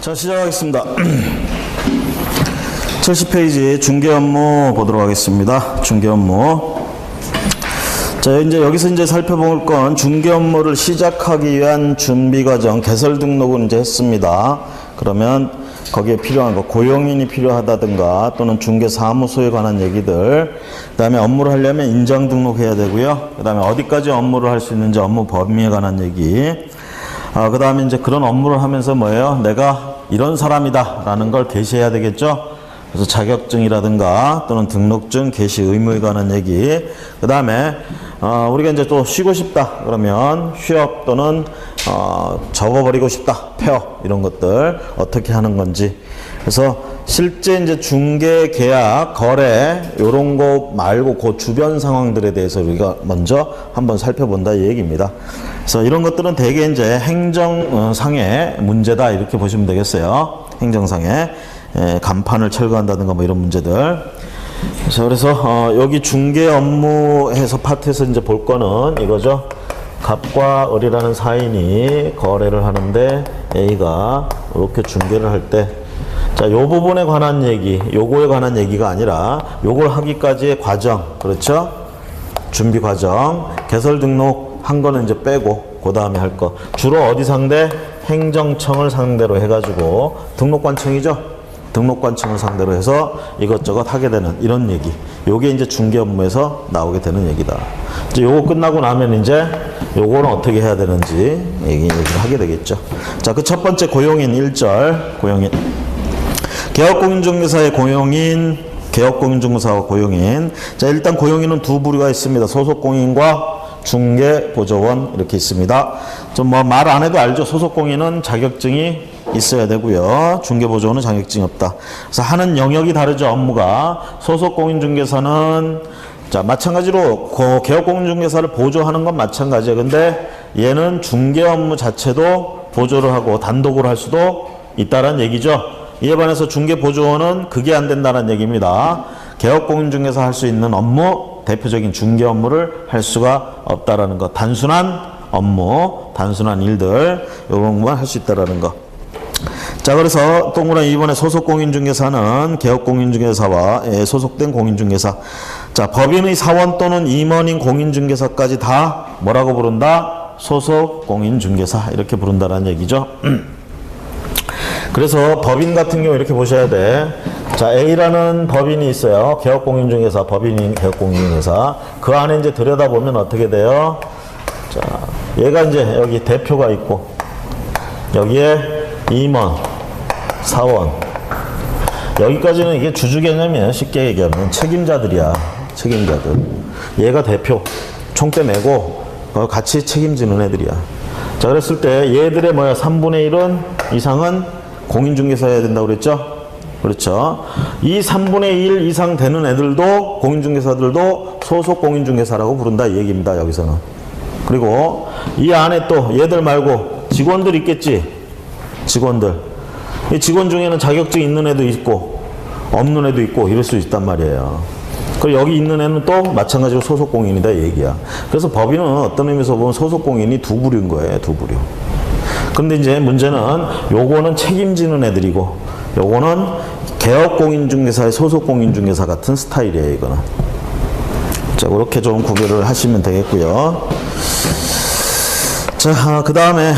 자, 시작하겠습니다. 70페이지 중개 업무 보도록 하겠습니다. 중개 업무. 자, 이제 여기서 이제 살펴볼 건 중개 업무를 시작하기 위한 준비 과정, 개설 등록은 이제 했습니다. 그러면 거기에 필요한 거, 고용인이 필요하다든가 또는 중개 사무소에 관한 얘기들, 그 다음에 업무를 하려면 인장 등록해야 되고요. 그 다음에 어디까지 업무를 할 수 있는지 업무 범위에 관한 얘기. 그 다음에 이제 그런 업무를 하면서 뭐예요? 내가 이런 사람이다 라는 걸 게시해야 되겠죠? 그래서 자격증이라든가 또는 등록증 게시 의무에 관한 얘기. 그 다음에 우리가 이제 또 쉬고 싶다 그러면 휴업 또는 접어버리고 싶다, 폐업 이런 것들 어떻게 하는 건지. 그래서 실제 이제 중개 계약 거래 요런 거 말고 그 주변 상황들에 대해서 우리가 먼저 한번 살펴본다 이 얘기입니다. 그래서 이런 것들은 대개 이제 행정상의 문제다 이렇게 보시면 되겠어요. 행정상의 간판을 철거한다든가 뭐 이런 문제들. 그래서 여기 중개 업무에서 파트에서 이제 볼 거는 이거죠. 갑과 을이라는 사인이 거래를 하는데 A가 이렇게 중개를 할 때, 자, 요 부분에 관한 얘기, 요거에 관한 얘기가 아니라 요걸 하기까지의 과정, 그렇죠? 준비 과정, 개설 등록 한 거는 이제 빼고 그 다음에 할 거. 주로 어디 상대? 행정청을 상대로 해가지고 등록관청이죠? 등록관청을 상대로 해서 이것저것 하게 되는 이런 얘기. 요게 이제 중개 업무에서 나오게 되는 얘기다. 이제 요거 끝나고 나면 이제 요거는 어떻게 해야 되는지 얘기를 하게 되겠죠. 자, 그 첫 번째 고용인 1절, 고용인. 개업공인중개사의 고용인, 개업공인중개사와 고용인. 자, 일단 고용인은 두 부류가 있습니다. 소속공인과 중개보조원 이렇게 있습니다. 좀 뭐 말 안 해도 알죠. 소속공인은 자격증이 있어야 되고요. 중개보조원은 자격증이 없다. 그래서 하는 영역이 다르죠. 업무가. 소속공인중개사는 자, 마찬가지로 개업공인중개사를 보조하는 건 마찬가지예요. 근데 얘는 중개 업무 자체도 보조를 하고 단독으로 할 수도 있다는 얘기죠. 이에 반해서 중개보조원은 그게 안 된다는 얘기입니다. 개업공인중개사 할 수 있는 업무, 대표적인 중개 업무를 할 수가 없다라는 것. 단순한 업무, 단순한 일들, 이런 것만 할 수 있다라는 것. 자, 그래서 동그라미 이번에 소속공인중개사는 개업공인중개사와 소속된 공인중개사. 자, 법인의 사원 또는 임원인 공인중개사까지 다 뭐라고 부른다? 소속공인중개사 이렇게 부른다라는 얘기죠. 그래서 법인 같은 경우 이렇게 보셔야 돼. 자, A라는 법인이 있어요. 개업공인중개사, 법인인 개업공인중개사. 그 안에 이제 들여다보면 어떻게 돼요? 자, 얘가 이제 여기 대표가 있고, 여기에 임원, 사원. 여기까지는 이게 주주 개념이에요. 쉽게 얘기하면. 책임자들이야. 책임자들. 얘가 대표. 총대 내고, 같이 책임지는 애들이야. 자, 그랬을 때 얘들의 뭐야? 3분의 1은 이상은 공인중개사여야 된다고 그랬죠? 그렇죠. 이 3분의 1 이상 되는 애들도 공인중개사들도 소속 공인중개사라고 부른다 이 얘기입니다. 여기서는. 그리고 이 안에 또 얘들 말고 직원들 있겠지. 직원들. 이 직원 중에는 자격증 있는 애도 있고 없는 애도 있고 이럴 수 있단 말이에요. 그리고 여기 있는 애는 또 마찬가지로 소속 공인이다 이 얘기야. 그래서 법인은 어떤 의미에서 보면 소속 공인이 두 부류인 거예요. 두 부류. 근데 이제 문제는 요거는 책임지는 애들이고 요거는 개업공인중개사의 소속공인중개사 같은 스타일이에요. 이거는. 자, 그렇게 좀 구별을 하시면 되겠고요. 자, 그 다음에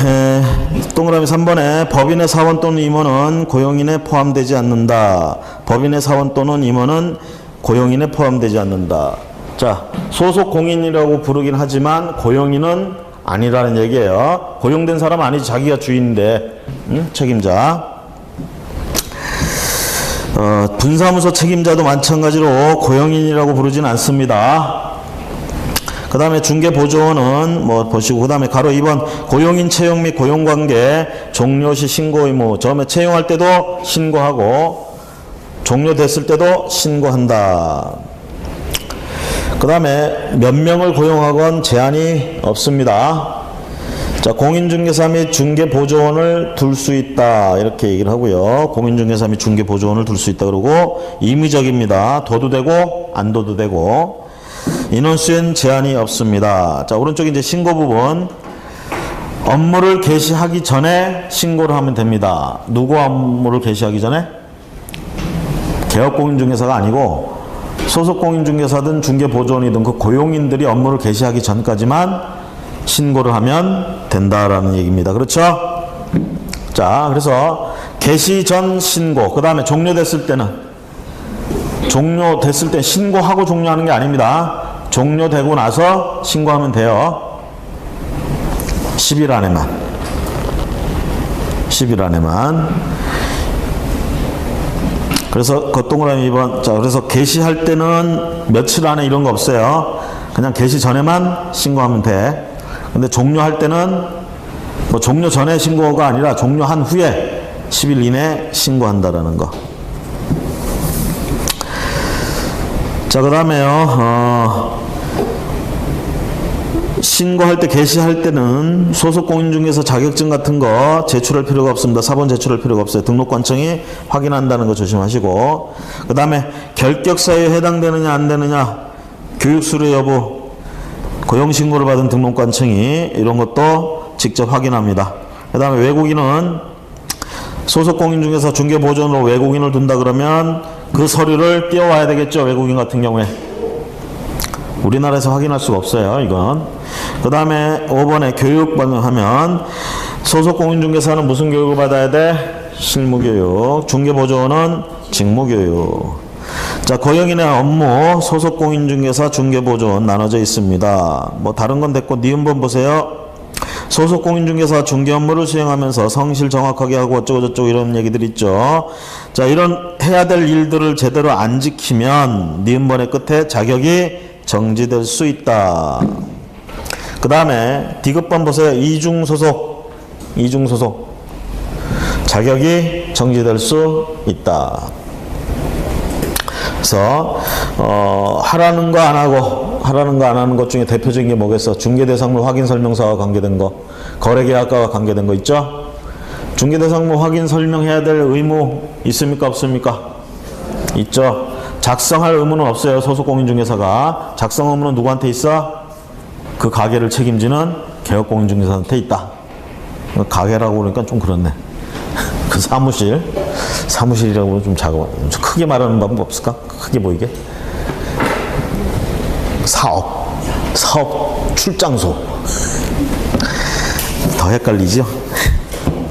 동그라미 3번에 법인의 사원 또는 임원은 고용인에 포함되지 않는다. 법인의 사원 또는 임원은 고용인에 포함되지 않는다. 자, 소속공인이라고 부르긴 하지만 고용인은 아니라는 얘기예요. 고용된 사람 아니지. 자기가 주인인데, 책임자. 분사무소 책임자도 마찬가지로 고용인이라고 부르진 않습니다. 그 다음에 중개보조원은 뭐 보시고, 그 다음에 가로 2번 고용인 채용 및 고용관계 종료시 신고 의무. 처음에 채용할 때도 신고하고 종료됐을 때도 신고한다. 그 다음에 몇 명을 고용하건 제한이 없습니다. 자, 공인중개사 및 중개보조원을 둘 수 있다 이렇게 얘기를 하고요. 공인중개사 및 중개보조원을 둘 수 있다 그러고 임의적입니다. 둬도 되고 안 둬도 되고 인원수엔 제한이 없습니다. 자, 오른쪽에 이제 신고 부분 업무를 개시하기 전에 신고를 하면 됩니다. 누구 업무를 개시하기 전에? 개업공인중개사가 아니고 소속공인중개사든 중개보조원이든 그 고용인들이 업무를 개시하기 전까지만 신고를 하면 된다라는 얘기입니다. 그렇죠? 자, 그래서 개시 전 신고, 그 다음에 종료됐을 때는 종료됐을 때 신고하고 종료하는 게 아닙니다. 종료되고 나서 신고하면 돼요. 10일 안에만. 10일 안에만. 그래서 그 동그라미 2번. 자, 그래서 개시할 때는 며칠 안에 이런 거 없어요. 그냥 개시 전에만 신고하면 돼. 근데 종료할 때는 뭐 종료 전에 신고가 아니라 종료한 후에 10일 이내에 신고한다라는 거. 자, 그 다음에요. 신고할 때, 개시할 때는 소속공인중개사 자격증 같은 거 제출할 필요가 없습니다. 사본 제출할 필요가 없어요. 등록관청이 확인한다는 거 조심하시고. 그 다음에 결격사유에 해당되느냐 안 되느냐, 교육수료 여부, 고용신고를 받은 등록관청이 이런 것도 직접 확인합니다. 그 다음에 외국인은 소속공인중개사 중개보조원으로 외국인을 둔다 그러면 그 서류를 띄워와야 되겠죠. 외국인 같은 경우에. 우리나라에서 확인할 수가 없어요, 이건. 그 다음에 5번에 교육받는 하면 소속공인중개사는 무슨 교육을 받아야 돼? 실무교육. 중개보조원은 직무교육. 자, 고용인의 업무 소속공인중개사 중개보조원 나눠져 있습니다. 뭐 다른 건 됐고 니은번 보세요. 소속공인중개사 중개 업무를 수행하면서 성실 정확하게 하고 어쩌고저쩌고 이런 얘기들 있죠. 자, 이런 해야 될 일들을 제대로 안 지키면 니은번의 끝에 자격이 정지될 수 있다. 그 다음에 D급번 보세요. 이중소속. 이중소속. 자격이 정지될 수 있다. 그래서 하라는 거 안 하고 하라는 거 안 하는 것 중에 대표적인 게 뭐겠어? 중개대상물 확인설명서와 관계된 거, 거래계약과와 관계된 거 있죠? 중개대상물 확인 설명해야 될 의무 있습니까? 없습니까? 있죠. 작성할 의무는 없어요. 소속공인중개사가. 작성 의무는 누구한테 있어? 그 가게를 책임지는 개업공인중개사한테 있다. 가게라고 그러니까 좀 그렇네. 그 사무실이라고 하면 좀 작아. 좀 크게 말하는 방법 없을까? 크게 보이게. 사업 출장소. 더 헷갈리죠?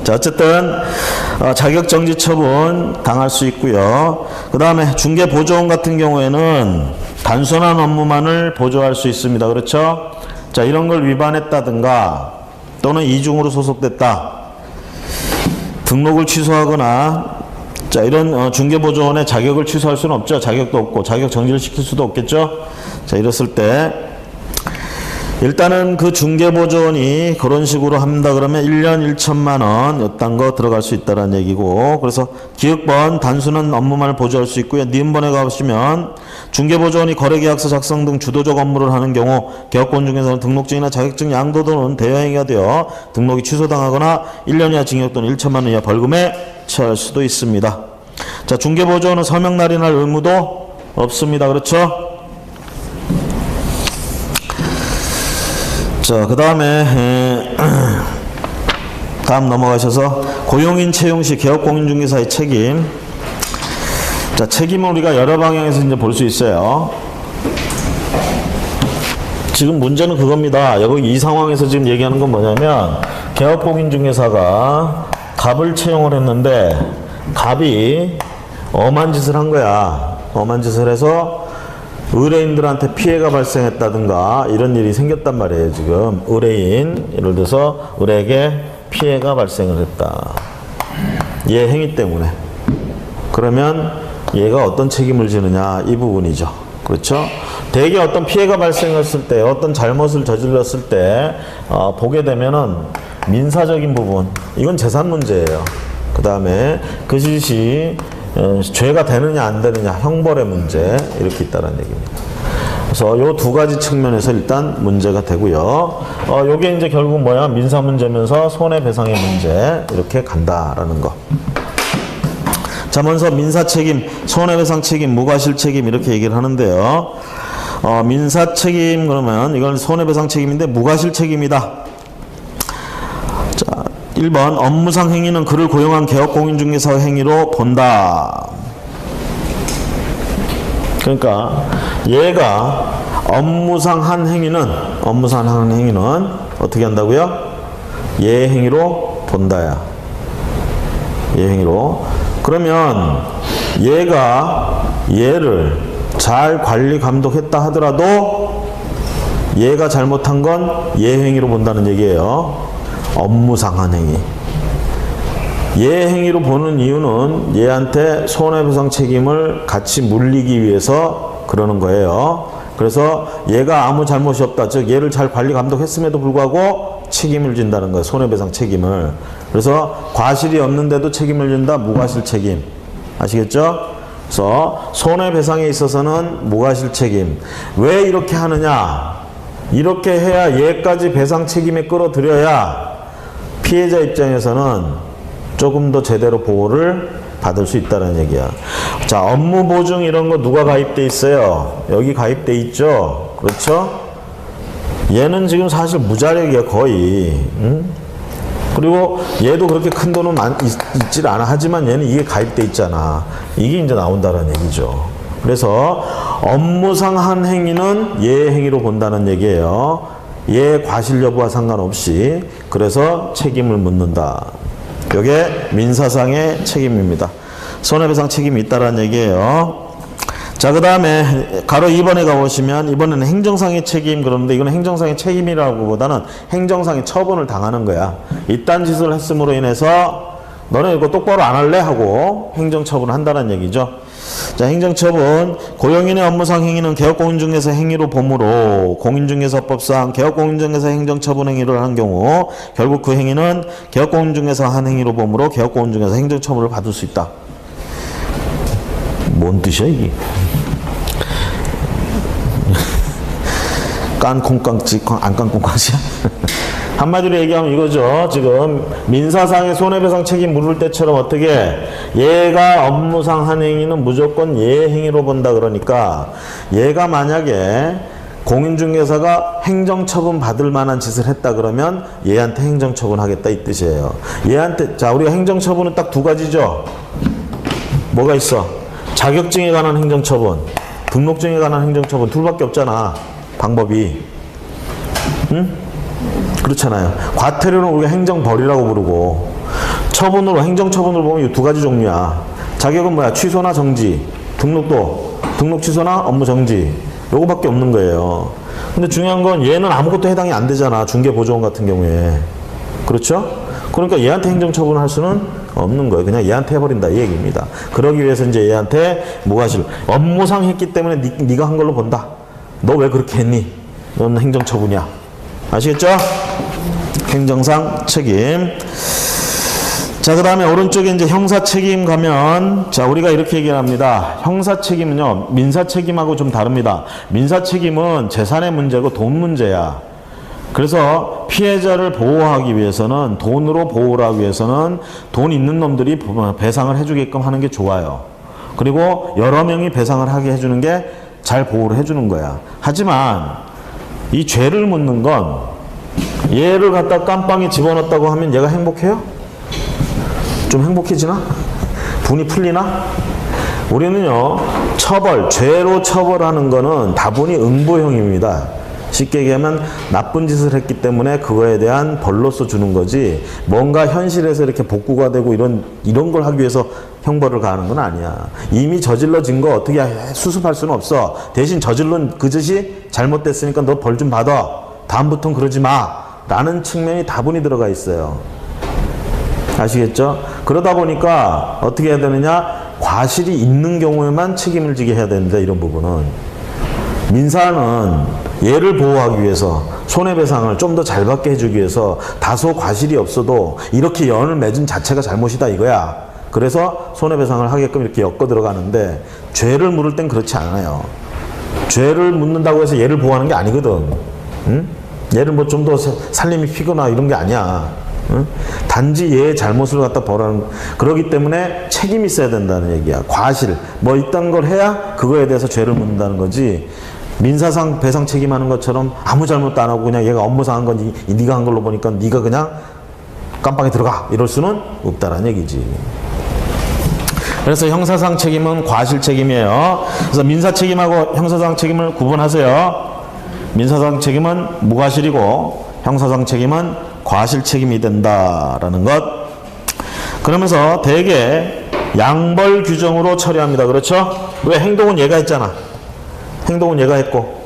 자, 어쨌든 자격정지 처분 당할 수 있고요. 그 다음에 중개보조원 같은 경우에는 단순한 업무만을 보조할 수 있습니다. 그렇죠? 자, 이런 걸 위반했다든가 또는 이중으로 소속됐다. 등록을 취소하거나, 자, 이런 중개보조원의 자격을 취소할 수는 없죠. 자격도 없고 자격 정지를 시킬 수도 없겠죠. 자, 이랬을 때 일단은 그 중개보조원이 그런 식으로 한다 그러면 1년 1천만 원 이딴 거 들어갈 수 있다는 얘기고, 그래서 기획번 단순한 업무만을 보조할 수 있고요. 니은번에 가보시면 중개보조원이 거래계약서 작성 등 주도적 업무를 하는 경우 개업공인중개사는 등록증이나 자격증 양도 또는 대여행위가 되어 등록이 취소당하거나 1년 이하 징역 또는 1천만 원 이하 벌금에 처할 수도 있습니다. 자, 중개보조원은 서명 날인할 의무도 없습니다. 그렇죠? 자, 그 다음에 다음 넘어가셔서 고용인 채용 시 개업공인중개사의 책임. 자, 책임은 우리가 여러 방향에서 이제 볼 수 있어요. 지금 문제는 그겁니다. 여기 이 상황에서 지금 얘기하는 건 뭐냐면 개업공인중개사가 갑을 채용을 했는데 갑이 엄한 짓을 한 거야. 엄한 짓을 해서 의뢰인들한테 피해가 발생했다든가 이런 일이 생겼단 말이에요. 지금 의뢰인, 예를 들어서 의뢰에게 피해가 발생을 했다. 얘 행위 때문에. 그러면 얘가 어떤 책임을 지느냐, 이 부분이죠. 그렇죠? 대개 어떤 피해가 발생했을 때, 어떤 잘못을 저질렀을 때 보게 되면은 민사적인 부분, 이건 재산 문제예요. 그 다음에 그 짓이 죄가 되느냐 안 되느냐, 형벌의 문제, 이렇게 있다는 얘기입니다. 그래서 요 두 가지 측면에서 일단 문제가 되고요. 요게 이제 결국 뭐야? 민사 문제면서 손해배상의 문제, 이렇게 간다라는 거. 자, 먼저 민사 책임, 손해배상 책임, 무과실 책임 이렇게 얘기를 하는데요. 민사 책임 그러면 이건 손해배상 책임인데 무과실 책임이다. 1번 업무상 행위는 그를 고용한 개업공인중개사 행위로 본다. 그러니까 얘가 업무상 한 행위는 어떻게 한다고요? 얘 행위로 본다야. 얘 행위로. 그러면 얘가 얘를 잘 관리 감독했다 하더라도 얘가 잘못한 건 얘 행위로 본다는 얘기예요. 업무상 한 행위. 얘 행위로 보는 이유는 얘한테 손해배상 책임을 같이 물리기 위해서 그러는 거예요. 그래서 얘가 아무 잘못이 없다. 즉 얘를 잘 관리 감독했음에도 불구하고 책임을 진다는 거예요. 손해배상 책임을. 그래서 과실이 없는데도 책임을 진다. 무과실 책임. 아시겠죠? 그래서 손해배상에 있어서는 무과실 책임. 왜 이렇게 하느냐? 이렇게 해야 얘까지 배상 책임에 끌어들여야 피해자 입장에서는 조금 더 제대로 보호를 받을 수 있다는 얘기야. 자, 업무 보증 이런 거 누가 가입돼 있어요? 여기 가입돼 있죠? 그렇죠? 얘는 지금 사실 무자력이야, 거의. 응? 그리고 얘도 그렇게 큰 돈은 있질 않아. 하지만 얘는 이게 가입돼 있잖아. 이게 이제 나온다는 얘기죠. 그래서 업무상 한 행위는 얘 행위로 본다는 얘기예요. 얘 과실 여부와 상관없이. 그래서 책임을 묻는다. 이게 민사상의 책임입니다. 손해배상 책임이 있다는 얘기예요. 자, 그 다음에 가로 2번에 가보시면 이번에는 행정상의 책임. 그러는데 이거는 행정상의 책임이라고 보다는 행정상의 처분을 당하는 거야. 이딴 짓을 했음으로 인해서 너네 이거 똑바로 안 할래? 하고 행정처분을 한다는 얘기죠. 자, 행정처분. 고용인의 업무상 행위는 개업공인중개사 행위로 보므로 공인중개사법상 개업공인중개사 행정처분 행위를 한 경우 결국 그 행위는 개업공인중개사 한 행위로 보므로 개업공인중개사 행정처분을 받을 수 있다. 뭔 뜻이야 이게? 깐콩깡찌 안깐콩깡찌야? 한마디로 얘기하면 이거죠. 지금 민사상의 손해배상 책임 물을 때처럼 어떻게 얘가 업무상 한 행위는 무조건 얘 행위로 본다. 그러니까 얘가 만약에 공인중개사가 행정처분 받을 만한 짓을 했다 그러면 얘한테 행정처분 하겠다 이 뜻이에요. 얘한테, 자, 우리가 행정처분은 딱 두 가지죠. 뭐가 있어? 자격증에 관한 행정처분, 등록증에 관한 행정처분 둘밖에 없잖아. 방법이. 응? 그렇잖아요. 과태료는 우리가 행정벌이라고 부르고 처분으로 행정처분으로 보면 이 두 가지 종류야. 자격은 뭐야? 취소나 정지. 등록도 등록 취소나 업무 정지. 요거밖에 없는 거예요. 근데 중요한 건 얘는 아무것도 해당이 안 되잖아. 중개보조원 같은 경우에. 그렇죠? 그러니까 얘한테 행정처분을 할 수는 없는 거예요. 그냥 얘한테 해버린다 이 얘기입니다. 그러기 위해서 이제 얘한테 무과실 업무상 했기 때문에 네가 한 걸로 본다. 너 왜 그렇게 했니? 넌 행정처분이야. 아시겠죠? 행정상 책임. 자, 그 다음에 오른쪽에 이제 형사 책임 가면, 자, 우리가 이렇게 얘기를 합니다. 형사 책임은요, 민사 책임하고 좀 다릅니다. 민사 책임은 재산의 문제고 돈 문제야. 그래서 피해자를 보호하기 위해서는, 돈으로 보호를 하기 위해서는 돈 있는 놈들이 배상을 해주게끔 하는 게 좋아요. 그리고 여러 명이 배상을 하게 해주는 게 잘 보호를 해주는 거야. 하지만 이 죄를 묻는 건 얘를 갖다 깜빵에 집어넣었다고 하면 얘가 행복해요? 좀 행복해지나? 분이 풀리나? 우리는요, 죄로 처벌하는 거는 다분히 응보형입니다. 쉽게 얘기하면 나쁜 짓을 했기 때문에 그거에 대한 벌로서 주는 거지, 뭔가 현실에서 이렇게 복구가 되고 이런 걸 하기 위해서 형벌을 가하는 건 아니야. 이미 저질러진 거 어떻게 수습할 수는 없어. 대신 저질른 그 짓이 잘못됐으니까 너 벌 좀 받아. 다음부터는 그러지 마. 라는 측면이 다분히 들어가 있어요. 아시겠죠? 그러다 보니까 어떻게 해야 되느냐? 과실이 있는 경우에만 책임을 지게 해야 되는데, 이런 부분은. 민사는 얘를 보호하기 위해서 손해배상을 좀 더 잘 받게 해주기 위해서 다소 과실이 없어도 이렇게 연을 맺은 자체가 잘못이다 이거야. 그래서 손해배상을 하게끔 이렇게 엮어 들어가는데, 죄를 물을 땐 그렇지 않아요. 죄를 묻는다고 해서 얘를 보호하는 게 아니거든. 응? 얘를 뭐 좀 더 살림이 피거나 이런 게 아니야. 응? 단지 얘의 잘못을 갖다 벌하는, 그러기 때문에 책임이 있어야 된다는 얘기야. 과실 뭐 이딴 걸 해야 그거에 대해서 죄를 묻는다는 거지. 민사상 배상 책임하는 것처럼 아무 잘못도 안 하고 그냥 얘가 업무상 한 건 네가 한 걸로 보니까 네가 그냥 깜빵에 들어가 이럴 수는 없다라는 얘기지. 그래서 형사상 책임은 과실 책임이에요. 그래서 민사 책임하고 형사상 책임을 구분하세요. 민사상 책임은 무과실이고 형사상 책임은 과실 책임이 된다라는 것. 그러면서 대개 양벌 규정으로 처리합니다. 그렇죠? 왜? 행동은 얘가 했잖아. 행동은 얘가 했고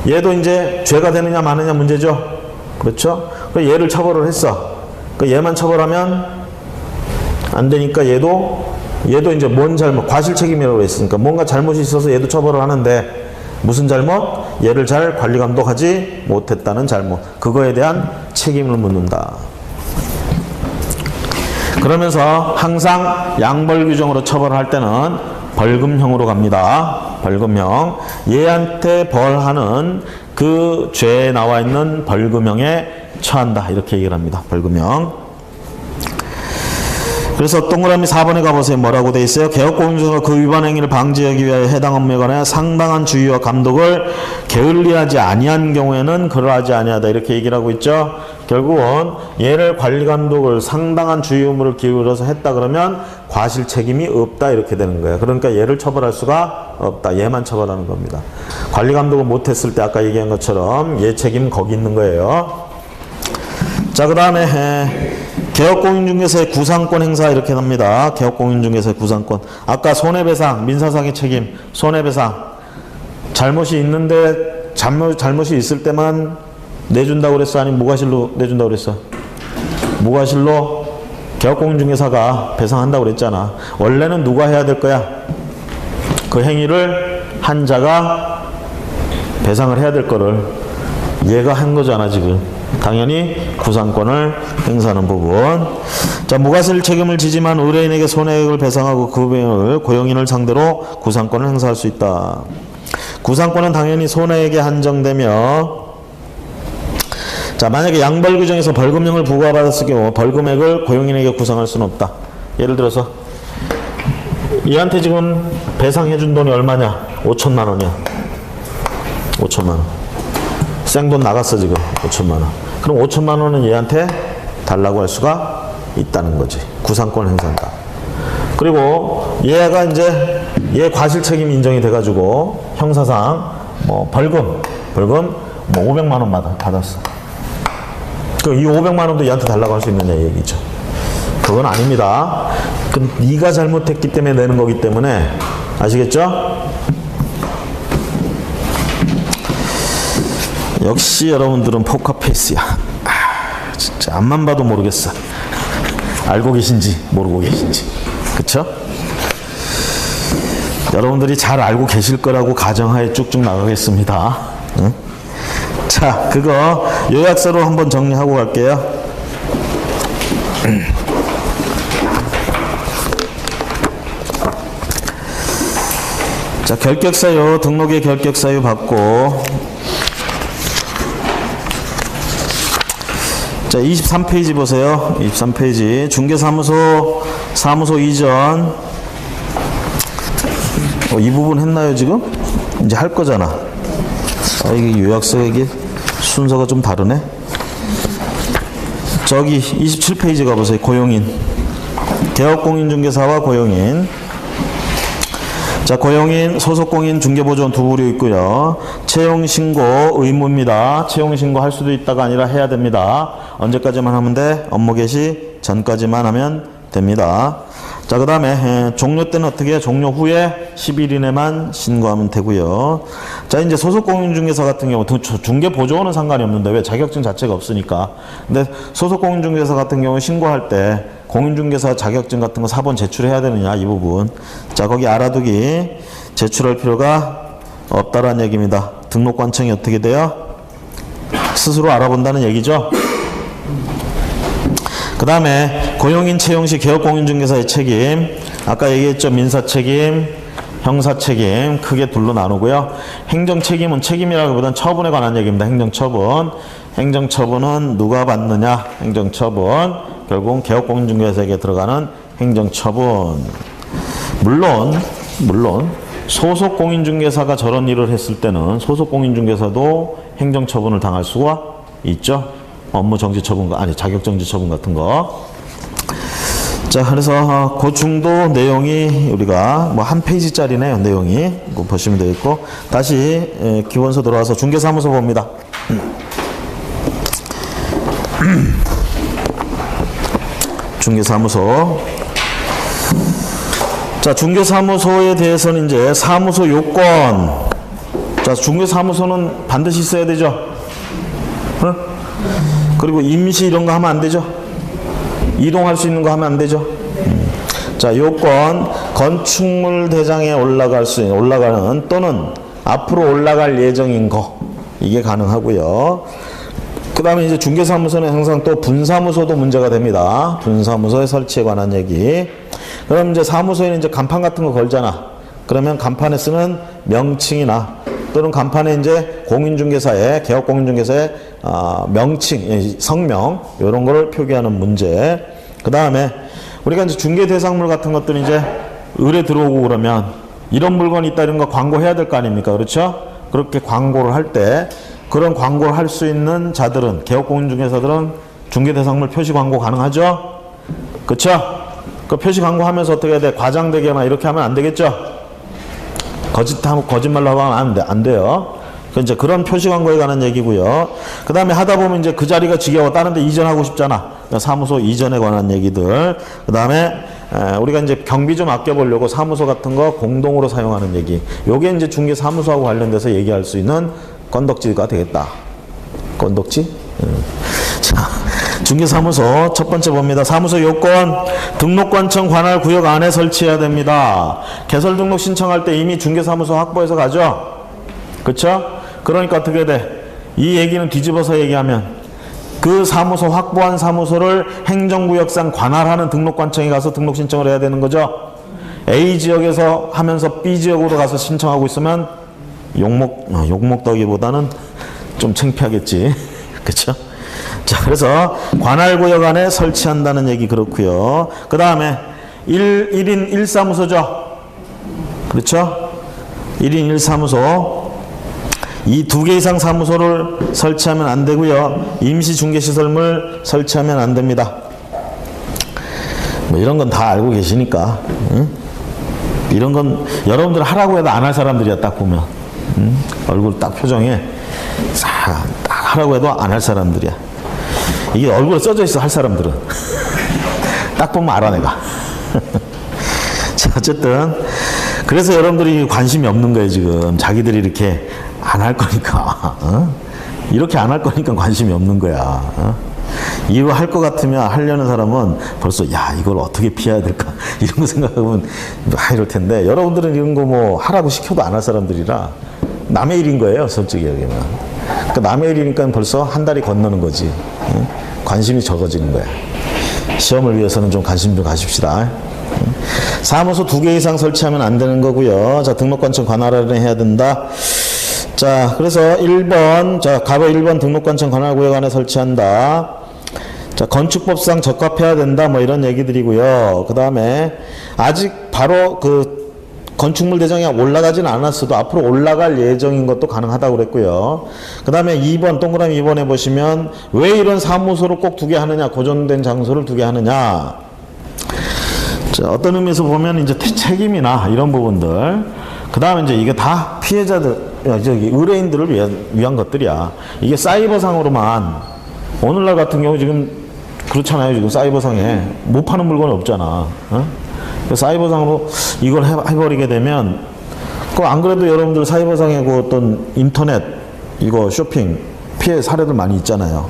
얘도 이제 죄가 되느냐 마느냐 문제죠. 그렇죠? 그래서 얘를 처벌을 했어. 그 얘만 처벌하면 안 되니까 얘도 이제 뭔 잘못, 과실 책임이라고 했으니까 뭔가 잘못이 있어서 얘도 처벌을 하는데 무슨 잘못? 얘를 잘 관리 감독하지 못했다는 잘못. 그거에 대한 책임을 묻는다. 그러면서 항상 양벌 규정으로 처벌할 때는 벌금형으로 갑니다. 벌금형. 얘한테 벌하는 그 죄에 나와 있는 벌금형에 처한다. 이렇게 얘기를 합니다. 벌금형. 그래서 동그라미 4번에 가보세요. 뭐라고 돼 있어요? 개업공인중개사가 그 위반 행위를 방지하기 위하여 해당 업무에 관하여 상당한 주의와 감독을 게을리하지 아니한 경우에는 그러하지 아니하다. 이렇게 얘기를 하고 있죠. 결국은 얘를 관리 감독을 상당한 주의 의무를 기울여서 했다 그러면 과실 책임이 없다 이렇게 되는 거예요. 그러니까 얘를 처벌할 수가 없다. 얘만 처벌하는 겁니다. 관리 감독을 못했을 때 아까 얘기한 것처럼 얘 책임 거기 있는 거예요. 자, 그 다음에 개업공인중개사의 구상권 행사 이렇게 합니다. 개업공인중개사의 구상권. 아까 손해배상, 민사상의 책임, 손해배상. 잘못이 있는데 잘못이 있을 때만 내준다고 그랬어? 아니면 무과실로 내준다고 그랬어? 무과실로 개업공인중개사가 배상한다고 그랬잖아. 원래는 누가 해야 될 거야? 그 행위를 한 자가 배상을 해야 될 거를 얘가 한 거잖아 지금. 당연히 구상권을 행사하는 부분. 자, 무과실 책임을 지지만 의뢰인에게 손해액을 배상하고 그 금액을 고용인을 상대로 구상권을 행사할 수 있다. 구상권은 당연히 손해액에 한정되며, 자, 만약에 양벌 규정에서 벌금형을 부과받았을 경우 벌금액을 고용인에게 구상할 수는 없다. 예를 들어서 얘한테 지금 배상해 준 돈이 얼마냐? 5천만 원이야. 5천만 원. 생돈 나갔어 지금 5천만 원. 그럼 5천만 원은 얘한테 달라고 할 수가 있다는 거지. 구상권 행사한다. 그리고 얘가 이제 얘 과실 책임이 인정이 돼가지고 형사상 뭐 벌금 뭐 500만 원 받았어. 그 이 500만 원도 얘한테 달라고 할 수 있느냐 얘기죠. 그건 아닙니다. 그 네가 잘못했기 때문에 내는 거기 때문에 아시겠죠? 역시 여러분들은 포커페이스야. 진짜 앞만 봐도 모르겠어. 알고 계신지 모르고 계신지. 그쵸? 여러분들이 잘 알고 계실 거라고 가정하에 쭉쭉 나가겠습니다. 응? 자, 그거 요약서로 한번 정리하고 갈게요. 자, 결격사유, 등록의 결격사유 받고, 자, 23페이지 보세요. 23페이지. 중개사무소, 사무소 이전. 이 부분 했나요, 지금? 이제 할 거잖아. 이게 요약서 이게 순서가 좀 다르네. 저기 27페이지 가보세요. 고용인. 개업공인중개사와 고용인. 자, 고용인, 소속공인, 중개보조원 두 부류 있고요. 채용신고 의무입니다. 채용신고 할 수도 있다가 아니라 해야 됩니다. 언제까지만 하면 돼? 업무 개시 전까지만 하면 됩니다. 자, 그 다음에 종료 때는 어떻게 해요? 종료 후에 10일 이내만 신고하면 되고요. 자, 이제 소속공인중개사 같은 경우 중개보조원은 상관이 없는데 왜? 자격증 자체가 없으니까. 근데 소속공인중개사 같은 경우 신고할 때 공인중개사 자격증 같은 거 사본 제출해야 되느냐 이 부분. 자, 거기 알아두기. 제출할 필요가 없다라는 얘기입니다. 등록관청이 어떻게 돼요? 스스로 알아본다는 얘기죠. 그 다음에 고용인 채용 시 개업공인중개사의 책임. 아까 얘기했죠. 민사책임, 형사책임 크게 둘로 나누고요. 행정책임은 책임이라기보다는 처분에 관한 얘기입니다. 행정처분. 행정처분은 누가 받느냐? 행정처분. 결국은 개업공인중개사에게 들어가는 행정처분. 물론 소속공인중개사가 저런 일을 했을 때는 소속공인중개사도 행정처분을 당할 수가 있죠. 업무 정지 처분, 아니 자격 정지 처분 같은 거. 자, 그래서 그 정도 내용이 우리가 뭐 한 페이지짜리네요. 내용이 그거 보시면 되겠고, 다시 기본서 들어와서 중개사무소 봅니다. 중개사무소. 자, 중개사무소에 대해서는 이제 사무소 요건. 자, 중개사무소는 반드시 있어야 되죠. 어? 그리고 임시 이런 거 하면 안 되죠. 이동할 수 있는 거 하면 안 되죠. 자, 요건 건축물 대장에 올라가는 또는 앞으로 올라갈 예정인 거, 이게 가능하고요. 그 다음에 이제 중개사무소는 항상 또 분사무소도 문제가 됩니다. 분사무소의 설치에 관한 얘기. 그럼 이제 사무소에는 이제 간판 같은 거 걸잖아. 그러면 간판에 쓰는 명칭이나 또는 간판에 이제 공인중개사의, 개업공인중개사의 명칭, 성명, 이런 거를 표기하는 문제. 그 다음에 우리가 이제 중개대상물 같은 것들은 이제 의뢰 들어오고 그러면 이런 물건이 있다 이런 거 광고해야 될 거 아닙니까? 그렇죠? 그렇게 광고를 할 때 그런 광고를 할 수 있는 자들은, 개업공인중개사들은 중개대상물 표시 광고 가능하죠? 그렇죠? 그 표시 광고 하면서 어떻게 해야 돼? 과장되거나 이렇게 하면 안 되겠죠? 거짓말로 하면 안 돼요. 이제 그런 표시 광고에 관한 얘기고요. 그 다음에 하다 보면 이제 그 자리가 지겨워. 다른 데 이전하고 싶잖아. 사무소 이전에 관한 얘기들. 그 다음에 우리가 이제 경비 좀 아껴보려고 사무소 같은 거 공동으로 사용하는 얘기. 요게 이제 중개사무소하고 관련돼서 얘기할 수 있는 건덕지가 되겠다. 건덕지? 자, 중개사무소 첫 번째 봅니다. 사무소 요건, 등록관청 관할 구역 안에 설치해야 됩니다. 개설 등록 신청할 때 이미 중개사무소 확보해서 가죠. 그쵸? 그러니까 어떻게 돼? 이 얘기는 뒤집어서 얘기하면 그 사무소, 확보한 사무소를 행정구역상 관할하는 등록관청에 가서 등록 신청을 해야 되는 거죠. A 지역에서 하면서 B 지역으로 가서 신청하고 있으면 욕먹더기보다는 좀 창피하겠지. 그쵸? 자, 그래서 관할구역 안에 설치한다는 얘기 그렇고요. 그 다음에 1인 1사무소죠. 그렇죠? 1인 1사무소. 이 2개 이상 사무소를 설치하면 안 되고요. 임시중개시설물 설치하면 안 됩니다. 뭐 이런 건 다 알고 계시니까. 응? 이런 건 여러분들 하라고 해도 안 할 사람들이야. 딱 보면. 응? 얼굴 딱 표정에 딱 하라고 해도 안 할 사람들이야. 이게 얼굴에 써져 있어, 할 사람들은. 딱 보면 알아, 내가. 자, 어쨌든 그래서 여러분들이 관심이 없는 거예요. 지금 자기들이 이렇게 안 할 거니까, 이렇게 안 할 거니까 관심이 없는 거야. 이거 할 것 같으면 하려는 사람은 벌써 야, 이걸 어떻게 피해야 될까 이런 거 생각하면 이럴 텐데, 여러분들은 이런 거 뭐 하라고 시켜도 안 할 사람들이라 남의 일인 거예요, 솔직히 얘기하면. 그러니까 남의 일이니까 벌써 한 달이 건너는 거지. 관심이 적어지는 거야. 시험을 위해서는 좀 관심 좀 가십시다. 사무소 2개 이상 설치하면 안 되는 거고요. 자, 등록관청 관할을 해야 된다. 자, 그래서 1번, 자, 가로 1번 등록관청 관할구역 안에 설치한다. 자, 건축법상 적합해야 된다. 뭐 이런 얘기들이고요. 그 다음에 아직 바로 그 건축물 대장에 올라가지는 않았어도 앞으로 올라갈 예정인 것도 가능하다고 그랬고요. 그 다음에 2번, 동그라미 2번에 보시면 왜 이런 사무소를 꼭 2개 하느냐, 고정된 장소를 2개 하느냐. 자, 어떤 의미에서 보면 이제 책임이나 이런 부분들. 그 다음에 이제 이게 다 피해자들, 의뢰인들을 위한 것들이야. 이게 사이버상으로만, 오늘날 같은 경우 지금 그렇잖아요. 지금 사이버상에 못 파는 물건이 없잖아. 사이버상으로 이걸 해버리게 되면, 안 그래도 여러분들 사이버상에 그 어떤 인터넷, 이거 쇼핑 피해 사례들 많이 있잖아요.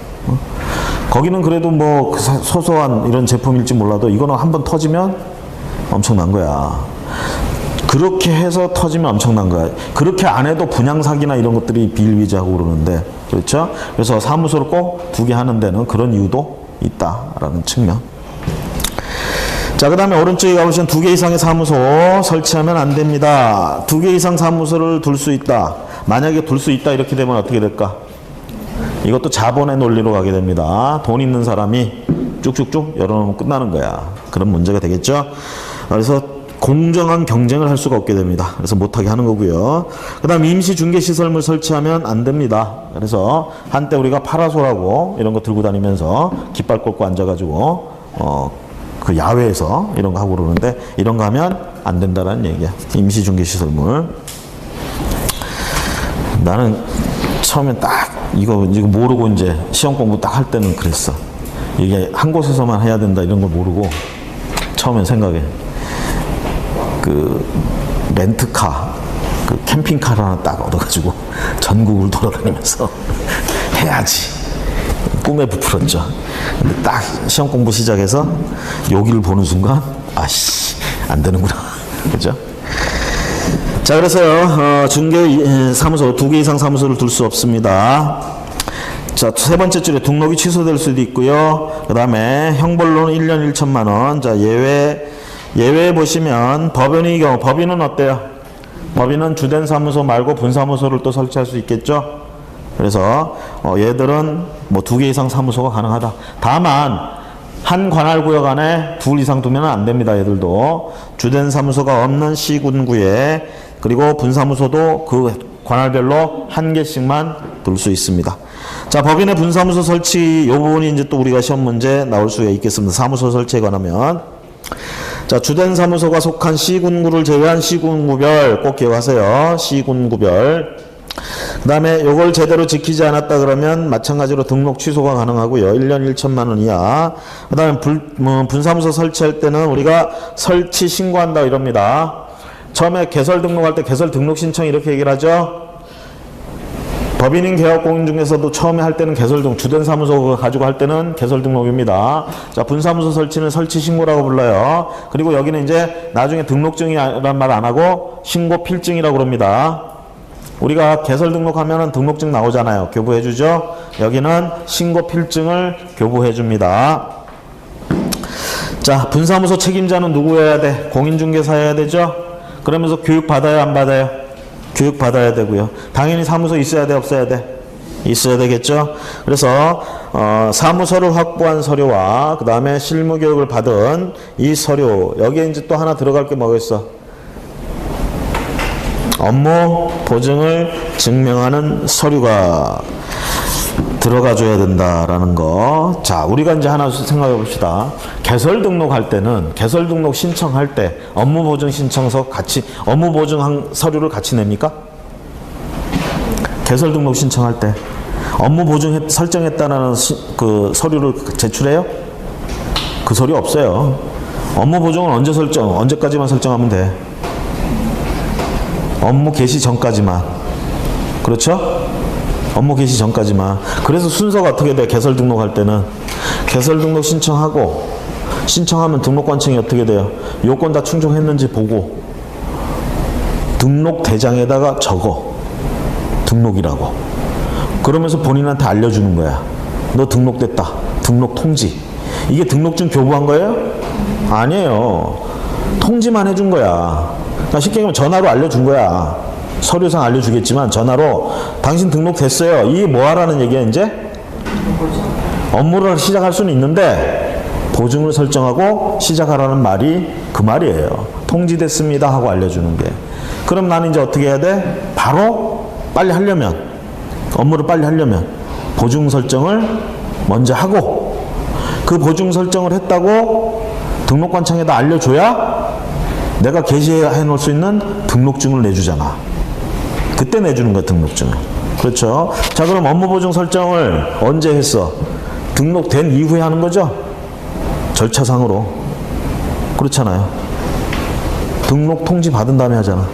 거기는 그래도 뭐 소소한 이런 제품일지 몰라도 이거는 한번 터지면 엄청난 거야. 그렇게 해서 터지면 엄청난 거야. 그렇게 안 해도 분양 사기나 이런 것들이 비일비재하고 그러는데, 그렇죠? 그래서 사무소를 꼭 2개 하는 데는 그런 이유도 있다라는 측면. 자, 그 다음에 오른쪽에 가보시면 2개 이상의 사무소 설치하면 안 됩니다. 2개 이상 사무소를 둘 수 있다. 만약에 둘 수 있다 이렇게 되면 어떻게 될까? 이것도 자본의 논리로 가게 됩니다. 돈 있는 사람이 쭉쭉쭉 열어놓으면 끝나는 거야. 그런 문제가 되겠죠. 그래서 공정한 경쟁을 할 수가 없게 됩니다. 그래서 못하게 하는 거고요. 그 다음 임시 중개시설물 설치하면 안 됩니다. 그래서 한때 우리가 파라솔하고 이런 거 들고 다니면서 깃발 꽂고 앉아가지고 그 야외에서 이런 거 하고 그러는데 이런 거 하면 안 된다라는 얘기야. 임시 중개시설물. 나는 처음엔 딱 이거 모르고 이제 시험 공부 딱 할 때는 그랬어. 이게 한 곳에서만 해야 된다 이런 걸 모르고 처음엔 생각해. 그 렌트카, 그 캠핑카를 하나 딱 얻어가지고 전국을 돌아다니면서 해야지. 꿈에 부풀었죠. 근데 딱 시험 공부 시작해서 여기를 보는 순간 아씨 안 되는구나. 그죠? 자, 그래서요, 중개 사무소 2개 이상 사무소를 둘 수 없습니다. 자, 세 번째 줄에 등록이 취소될 수도 있고요. 그 다음에 형벌로는 1년 1천만 원. 자, 예외 보시면 법인의 경우, 법인은 어때요? 법인은 주된 사무소 말고 분사무소를 또 설치할 수 있겠죠? 그래서 얘들은 뭐 2개 이상 사무소가 가능하다. 다만 한 관할구역 안에 2 이상 두면 안 됩니다. 얘들도 주된 사무소가 없는 시군구에 그리고 분사무소도 그 관할별로 1개씩만 둘 수 있습니다. 자, 법인의 분사무소 설치 이 부분이 이제 또 우리가 시험 문제 나올 수가 있겠습니다. 사무소 설치에 관하면 자, 주된 사무소가 속한 시군구를 제외한 시군구별 꼭 기억하세요. 시군구별. 그 다음에 요걸 제대로 지키지 않았다 그러면 마찬가지로 등록 취소가 가능하고요. 1년 1천만 원 이하. 그 다음에 분사무소 설치할 때는 우리가 설치 신고한다 이럽니다. 처음에 개설 등록할 때 개설 등록 신청 이렇게 얘기를 하죠. 법인인 개업공인 중에서도 처음에 할 때는 개설 등록, 주된 사무소 가지고 할 때는 개설 등록입니다. 자, 분사무소 설치는 설치 신고라고 불러요. 그리고 여기는 이제 나중에 등록증이란 말 안 하고 신고 필증이라고 그럽니다. 우리가 개설 등록하면은 등록증 나오잖아요. 교부해 주죠. 여기는 신고 필증을 교부해 줍니다. 자, 분사무소 책임자는 누구여야 돼? 공인중개사여야 되죠. 그러면서 교육 받아요, 안 받아요? 교육 받아야 되고요. 당연히 사무소 있어야 돼, 없어야 돼? 있어야 되겠죠. 그래서 사무소를 확보한 서류와 그 다음에 실무 교육을 받은 이 서류, 여기에 이제 또 하나 들어갈 게 뭐가 있어? 업무 보증을 증명하는 서류가 들어가 줘야 된다라는 거. 자, 우리가 이제 하나 생각해 봅시다. 개설 등록할 때는, 개설 등록 신청할 때 업무 보증 신청서 같이, 업무 보증 서류를 같이 냅니까? 개설 등록 신청할 때 업무 보증 설정했다는 그 서류를 제출해요? 그 서류 없어요. 업무 보증은 언제까지만 설정하면 돼? 업무 개시 전까지만. 그렇죠? 업무 개시 전까지만. 그래서 순서가 어떻게 돼? 개설 등록할 때는 개설 등록 신청하면 등록관청이 어떻게 돼요? 요건 다 충족했는지 보고 등록 대장에다가 적어. 등록이라고. 그러면서 본인한테 알려주는 거야. 너 등록됐다. 등록 통지. 이게 등록증 교부한 거예요? 아니에요. 통지만 해준 거야. 그러니까 쉽게 얘기하면 전화로 알려준 거야. 서류상 알려주겠지만 전화로 당신 등록됐어요. 이게 뭐 하라는 얘기야 이제? 업무를 시작할 수는 있는데 보증을 설정하고 시작하라는 말이 그 말이에요. 통지됐습니다 하고 알려주는 게. 그럼 나는 이제 어떻게 해야 돼? 바로 빨리 하려면, 업무를 빨리 하려면 보증 설정을 먼저 하고, 그 보증 설정을 했다고 등록관청에다 알려줘야 내가 게시해 놓을 수 있는 등록증을 내주잖아. 그때 내주는 거야, 등록증을. 그렇죠? 자, 그럼 업무 보증 설정을 언제 했어? 등록된 이후에 하는 거죠? 절차상으로. 그렇잖아요. 등록 통지 받은 다음에 하잖아.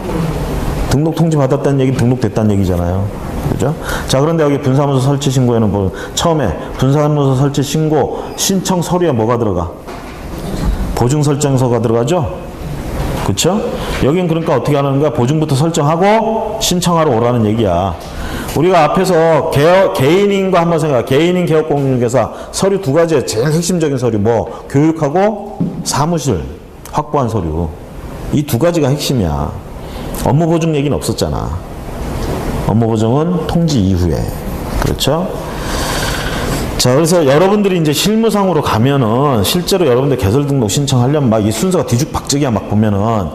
등록 통지 받았다는 얘기는 등록됐다는 얘기잖아요. 그죠? 자, 그런데 여기 분사무소 설치 신고에는 뭐, 처음에 분사무소 설치 신고 신청 서류에 뭐가 들어가? 보증 설정서가 들어가죠? 그쵸? 여긴 그러니까 어떻게 하는 거야? 보증부터 설정하고 신청하러 오라는 얘기야. 우리가 앞에서 개인인 거 한번 생각해. 개인인 개업공인중개사 서류 2가지에 제일 핵심적인 서류 뭐? 교육하고 사무실 확보한 서류. 이 2가지가 핵심이야. 업무 보증 얘기는 없었잖아. 업무 보증은 통지 이후에. 그렇죠? 자, 그래서 여러분들이 이제 실무상으로 가면은 실제로 여러분들 개설 등록 신청하려면 막 이 순서가 뒤죽박죽이야. 막 보면은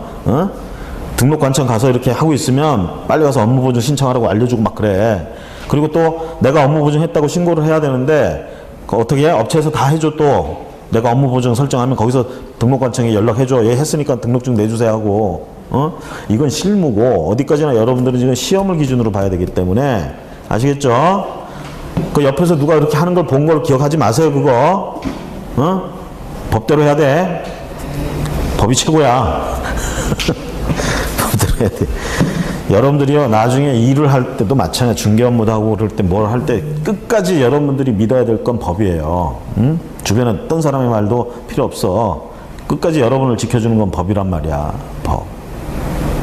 등록관청 가서 이렇게 하고 있으면 빨리 가서 업무보증 신청하라고 알려주고 막 그래. 그리고 또 내가 업무보증 했다고 신고를 해야 되는데 어떻게 해? 업체에서 다 해줘. 또 내가 업무보증 설정하면 거기서 등록관청에 연락해줘. 얘 했으니까 등록증 내주세요 하고. 이건 실무고 어디까지나 여러분들은 지금 시험을 기준으로 봐야 되기 때문에 아시겠죠? 그 옆에서 누가 이렇게 하는 걸 본 걸 기억하지 마세요. 그거 법대로 해야 돼. 법이 최고야. 법대로 해야 돼. 여러분들이요 나중에 일을 할 때도 마찬가지야. 중개업무도 하고 그럴 때 뭘 할 때 끝까지 여러분들이 믿어야 될 건 법이에요. 주변에 어떤 사람의 말도 필요 없어. 끝까지 여러분을 지켜주는 건 법이란 말이야. 법.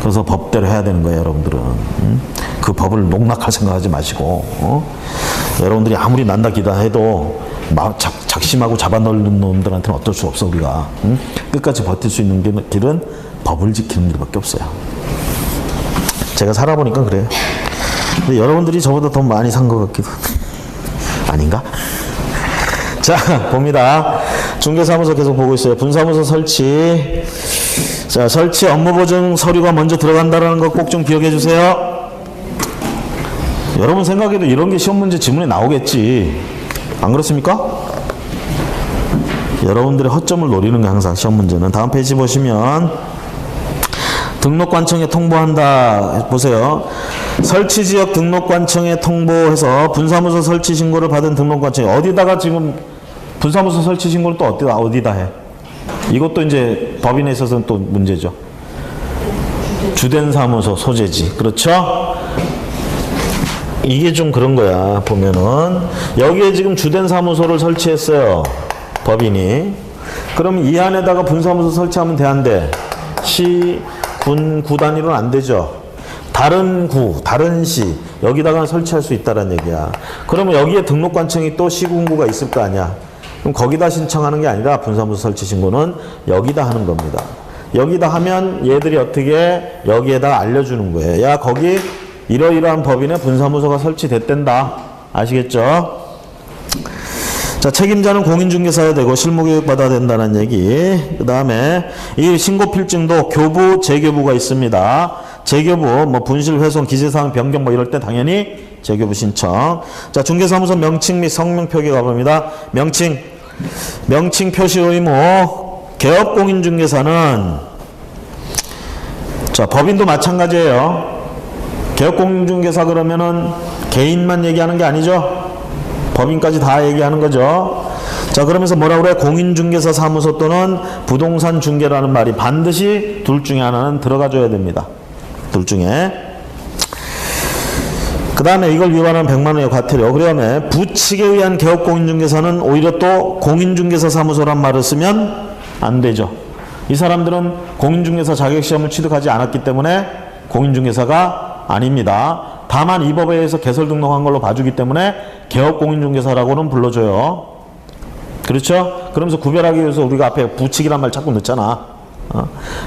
그래서 법대로 해야 되는 거예요. 여러분들은 그 법을 농락할 생각하지 마시고 여러분들이 아무리 난다 기다 해도 작심하고 잡아넣는 놈들한테는 어쩔 수 없어. 우리가 끝까지 버틸 수 있는 길은 법을 지키는 길밖에 없어요. 제가 살아보니까 그래요. 근데 여러분들이 저보다 돈 많이 산 것 같기도 아닌가? 자, 봅니다. 중개사무소 계속 보고 있어요. 분사무소 설치. 자, 설치 업무보증 서류가 먼저 들어간다는 거 꼭 좀 기억해 주세요. 여러분 생각에도 이런 게 시험 문제 지문에 나오겠지. 안 그렇습니까? 여러분들의 허점을 노리는 게 항상 시험 문제는. 다음 페이지 보시면 등록관청에 통보한다. 보세요. 설치지역 등록관청에 통보해서 분사무소 설치 신고를 받은 등록관청이 어디다가 지금 분사무소 설치 신고를 또 어디다 해? 이것도 이제 법인에 있어서는 또 문제죠. 주된 사무소 소재지. 그렇죠? 이게 좀 그런 거야. 보면은 여기에 지금 주된 사무소를 설치했어요. 법인이. 그럼 이 안에다가 분사무소 설치하면 돼, 안 돼? 시, 군, 구 단위로는 안 되죠. 다른 구, 다른 시 여기다가 설치할 수 있다는 얘기야. 그러면 여기에 등록관청이 또 시군구가 있을 거 아니야. 그럼 거기다 신청하는 게 아니라 분사무소 설치 신고는 여기다 하는 겁니다. 여기다 하면 얘들이 어떻게 여기에다 알려주는 거예요. 야, 거기 이러이러한 법인에 분사무소가 설치됐댄다. 아시겠죠? 자, 책임자는 공인중개사여야 되고 실무교육 받아야 된다는 얘기. 그 다음에 이 신고필증도 교부, 재교부가 있습니다. 재교부, 뭐 분실, 훼손, 기재사항 변경 뭐 이럴 때 당연히 재교부 신청. 자, 중개사무소 명칭 및 성명 표기 가봅니다. 명칭 표시 의무. 개업공인중개사는 자, 법인도 마찬가지예요. 개업공인중개사 그러면은 개인만 얘기하는 게 아니죠. 법인까지 다 얘기하는 거죠. 자, 그러면서 뭐라 그래? 공인중개사 사무소 또는 부동산 중개라는 말이 반드시 둘 중에 하나는 들어가줘야 됩니다. 둘 중에. 그 다음에 이걸 위반하면 100만 원의 과태료. 그러면 부칙에 의한 개업공인중개사는 오히려 또 공인중개사 사무소란 말을 쓰면 안 되죠. 이 사람들은 공인중개사 자격시험을 취득하지 않았기 때문에 공인중개사가 아닙니다. 다만 이 법에 의해서 개설 등록한 걸로 봐주기 때문에 개업공인중개사라고는 불러줘요. 그렇죠? 그러면서 구별하기 위해서 우리가 앞에 부칙이란 말 자꾸 넣잖아.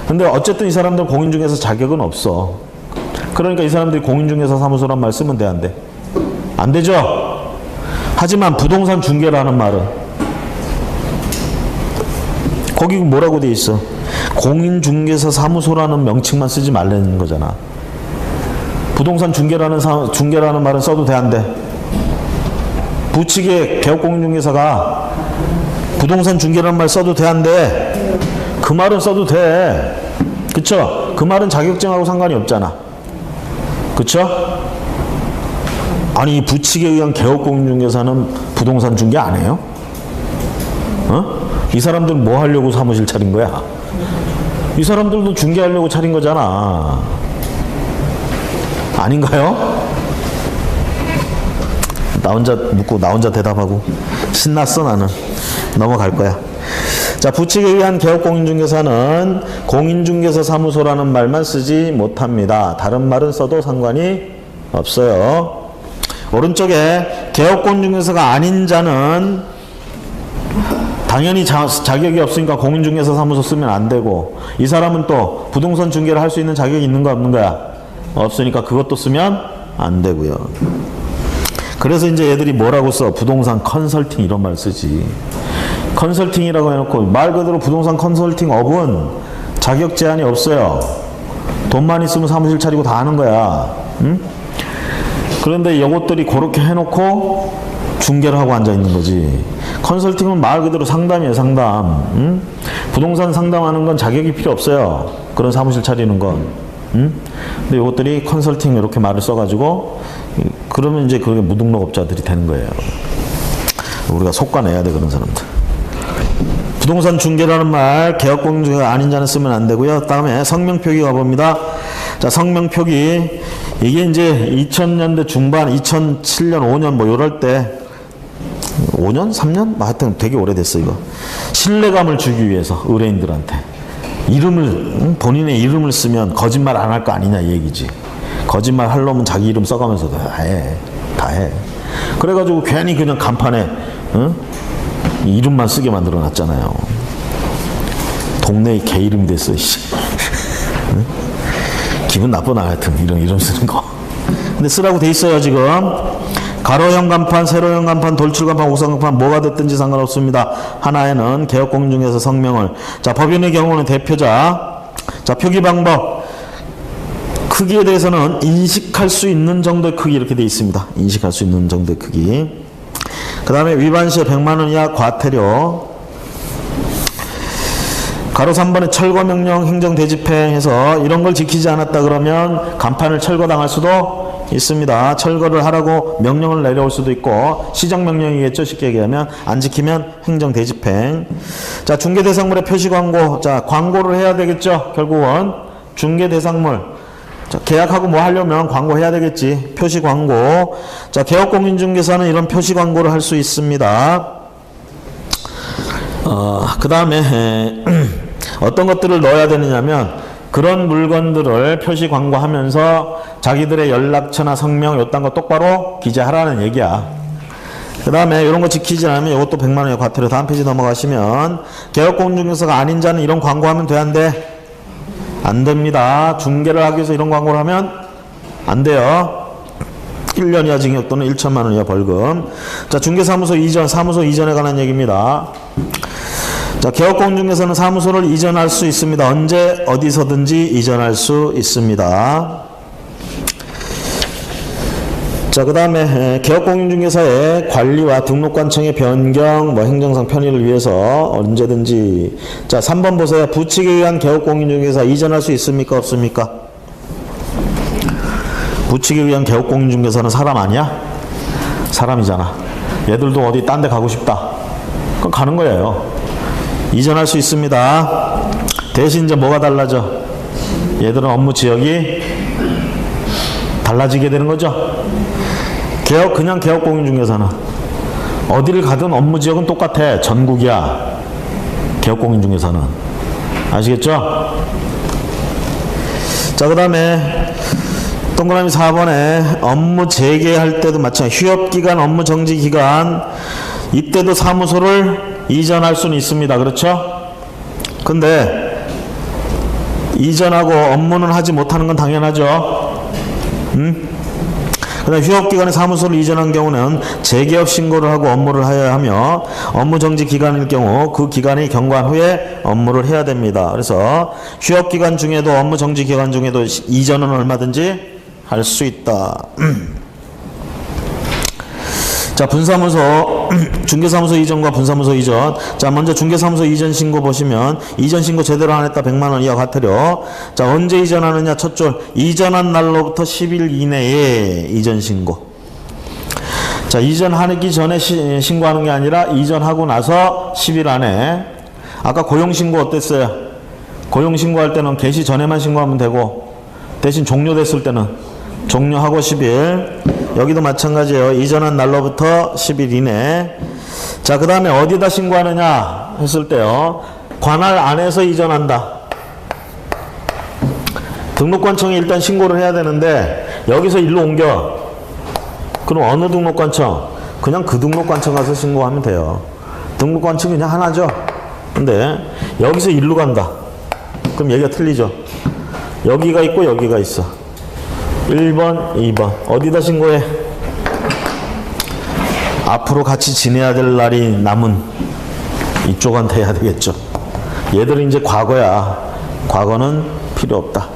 근데 어쨌든 이 사람들은 공인중개사 자격은 없어. 그러니까 이 사람들이 공인중개사 사무소란 말 쓰면 돼, 안 돼? 안 되죠? 하지만 부동산 중개라는 말은 거기 뭐라고 돼 있어? 공인중개사 사무소라는 명칭만 쓰지 말라는 거잖아. 부동산 중개라는 말은 써도 돼, 안 돼? 부칙에 개업공인중개사가 부동산 중개라는 말 써도 돼, 안 돼? 그 말은 써도 돼. 그쵸? 그 말은 자격증하고 상관이 없잖아. 그쵸? 아니, 이 부칙에 의한 개업공인중개사는 부동산 중개 안 해요? 이 사람들은 뭐 하려고 사무실 차린 거야? 이 사람들도 중개하려고 차린 거잖아. 아닌가요? 나 혼자 묻고 나 혼자 대답하고 신났어. 나는 넘어갈 거야. 자, 부칙에 의한 개업공인중개사는 공인중개사 사무소라는 말만 쓰지 못합니다. 다른 말은 써도 상관이 없어요. 오른쪽에 개업공인중개사가 아닌 자는 당연히 자격이 없으니까 공인중개사 사무소 쓰면 안 되고, 이 사람은 또 부동산 중개를 할 수 있는 자격이 있는 거야, 없는 거야? 없으니까 그것도 쓰면 안 되고요. 그래서 이제 애들이 뭐라고 써? 부동산 컨설팅 이런 말 쓰지. 컨설팅이라고 해놓고 말 그대로 부동산 컨설팅 업은 자격 제한이 없어요. 돈만 있으면 사무실 차리고 다 하는 거야. 응? 그런데 이것들이 그렇게 해놓고 중개를 하고 앉아 있는 거지. 컨설팅은 말 그대로 상담이에요, 상담. 응? 부동산 상담하는 건 자격이 필요 없어요. 그런 사무실 차리는 건. 응? 근데 이것들이 컨설팅 이렇게 말을 써가지고 그러면 이제 그게 무등록업자들이 되는 거예요. 우리가 속과내야 돼, 그런 사람들. 부동산 중개라는 말 개업공중개가 아닌 자는 쓰면 안 되고요. 다음에 성명표기 가봅니다. 자, 성명표기 이게 이제 2000년대 중반 2007년 5년 뭐 요럴 때 5년? 3년? 하여튼 되게 오래됐어 이거. 신뢰감을 주기 위해서 의뢰인들한테 이름을 본인의 이름을 쓰면 거짓말 안 할 거 아니냐 이 얘기지. 거짓말 할 놈은 자기 이름 써가면서 다 해. 그래가지고 괜히 그냥 간판에 이름만 쓰게 만들어 놨잖아요. 동네에 개 이름 됐어. 기분 나쁘나 하여튼 이름 쓰는 거. 근데 쓰라고 돼 있어요 지금. 가로형 간판, 세로형 간판, 돌출 간판, 옥상 간판 뭐가 됐든지 상관없습니다. 하나에는 개업공중에서 성명을. 자, 법인의 경우는 대표자. 자, 표기 방법. 크기에 대해서는 인식할 수 있는 정도의 크기 이렇게 돼 있습니다. 인식할 수 있는 정도의 크기. 그 다음에 위반 시에 100만 원 이하 과태료. 가로 3번에 철거명령 행정대집행해서 이런 걸 지키지 않았다 그러면 간판을 철거당할 수도 있습니다. 철거를 하라고 명령을 내려올 수도 있고 시정명령이겠죠. 쉽게 얘기하면 안 지키면 행정대집행. 자, 중개대상물의 표시광고. 자, 광고를 해야 되겠죠. 결국은 중개대상물. 자, 계약하고 뭐 하려면 광고해야 되겠지. 표시광고. 자, 개업공인중개사는 이런 표시광고를 할 수 있습니다. 그 다음에 어떤 것들을 넣어야 되느냐면 그런 물건들을 표시 광고하면서 자기들의 연락처나 성명 요딴 거 똑바로 기재하라는 얘기야. 그 다음에 이런 거 지키지 않으면 이것도 100만 원의 과태료. 다음 페이지 넘어가시면 개업공인중개사가 아닌 자는 이런 광고하면 돼, 안 돼? 안 됩니다. 중개를 하기 위해서 이런 광고를 하면 안 돼요. 1년 이하 징역 또는 1천만 원 이하 벌금. 자, 중개사무소 이전, 사무소 이전에 관한 얘기입니다. 자, 개업공인중개사는 사무소를 이전할 수 있습니다. 언제 어디서든지 이전할 수 있습니다. 자, 그 다음에 개업공인중개사의 관리와 등록관청의 변경, 뭐 행정상 편의를 위해서 언제든지. 자, 3번 보세요. 부칙에 의한 개업공인중개사 이전할 수 있습니까? 없습니까? 부칙에 의한 개업공인중개사는 사람 아니야? 사람이잖아. 얘들도 어디 딴 데 가고 싶다. 그럼 가는 거예요. 이전할 수 있습니다. 대신 이제 뭐가 달라져? 얘들은 업무 지역이 달라지게 되는 거죠. 그냥 개업공인중개사는 어디를 가든 업무 지역은 똑같아. 전국이야. 개업공인중개사는. 아시겠죠? 자, 그 다음에 동그라미 4번에 업무 재개할 때도 마찬가지. 휴업기간, 업무 정지기간 이때도 사무소를 이전할 수는 있습니다. 그렇죠? 근데 이전하고 업무는 하지 못하는 건 당연하죠. 그 다음에 휴업기간에 사무소를 이전한 경우는 재개업 신고를 하고 업무를 해야 하며 업무 정지 기간일 경우 그 기간이 경과한 후에 업무를 해야 됩니다. 그래서 휴업기간 중에도 업무 정지 기간 중에도 이전은 얼마든지 할 수 있다. 자, 분사무소, 중개사무소 이전과 분사무소 이전. 자, 먼저 중개사무소 이전 신고 보시면 이전 신고 제대로 안 했다 100만 원 이하 과태료. 자, 언제 이전하느냐? 첫 줄. 이전한 날로부터 10일 이내에 이전 신고. 자, 이전하기 전에 신고하는 게 아니라 이전하고 나서 10일 안에. 아까 고용신고 어땠어요? 고용신고할 때는 개시 전에만 신고하면 되고 대신 종료됐을 때는 종료하고 10일. 여기도 마찬가지예요. 이전한 날로부터 10일 이내. 자, 그 다음에 어디다 신고하느냐 했을 때요. 관할 안에서 이전한다. 등록관청에 일단 신고를 해야 되는데 여기서 일로 옮겨. 그럼 어느 등록관청? 그냥 그 등록관청 가서 신고하면 돼요. 등록관청이 그냥 하나죠. 근데 여기서 일로 간다. 그럼 얘기가 틀리죠. 여기가 있고 여기가 있어. 1번, 2번. 어디다 신고해? 앞으로 같이 지내야 될 날이 남은 이쪽한테 해야 되겠죠. 얘들은 이제 과거야. 과거는 필요 없다.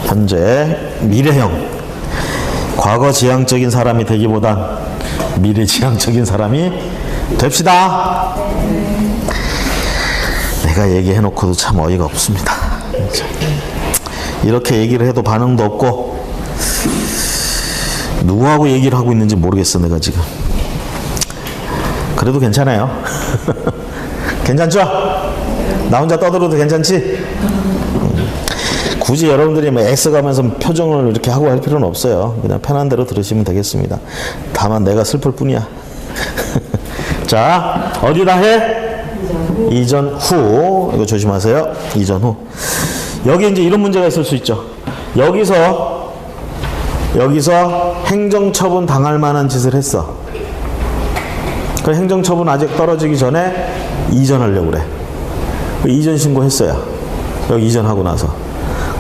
현재 미래형, 과거 지향적인 사람이 되기보단 미래 지향적인 사람이 됩시다. 내가 얘기해놓고도 참 어이가 없습니다. 이렇게 얘기를 해도 반응도 없고 누구하고 얘기를 하고 있는지 모르겠어 내가 지금. 그래도 괜찮아요. 괜찮죠? 나 혼자 떠들어도 괜찮지? 굳이 여러분들이 뭐 애써가면서 표정을 이렇게 하고 할 필요는 없어요. 그냥 편한 대로 들으시면 되겠습니다. 다만 내가 슬플 뿐이야. 자, 어디다 해? 이전 후. 이거 조심하세요. 이전 후. 여기 이제 이런 문제가 있을 수 있죠. 여기서 행정처분 당할 만한 짓을 했어. 그 행정처분 아직 떨어지기 전에 이전하려고 그래. 이전 신고했어요. 여기 이전하고 나서.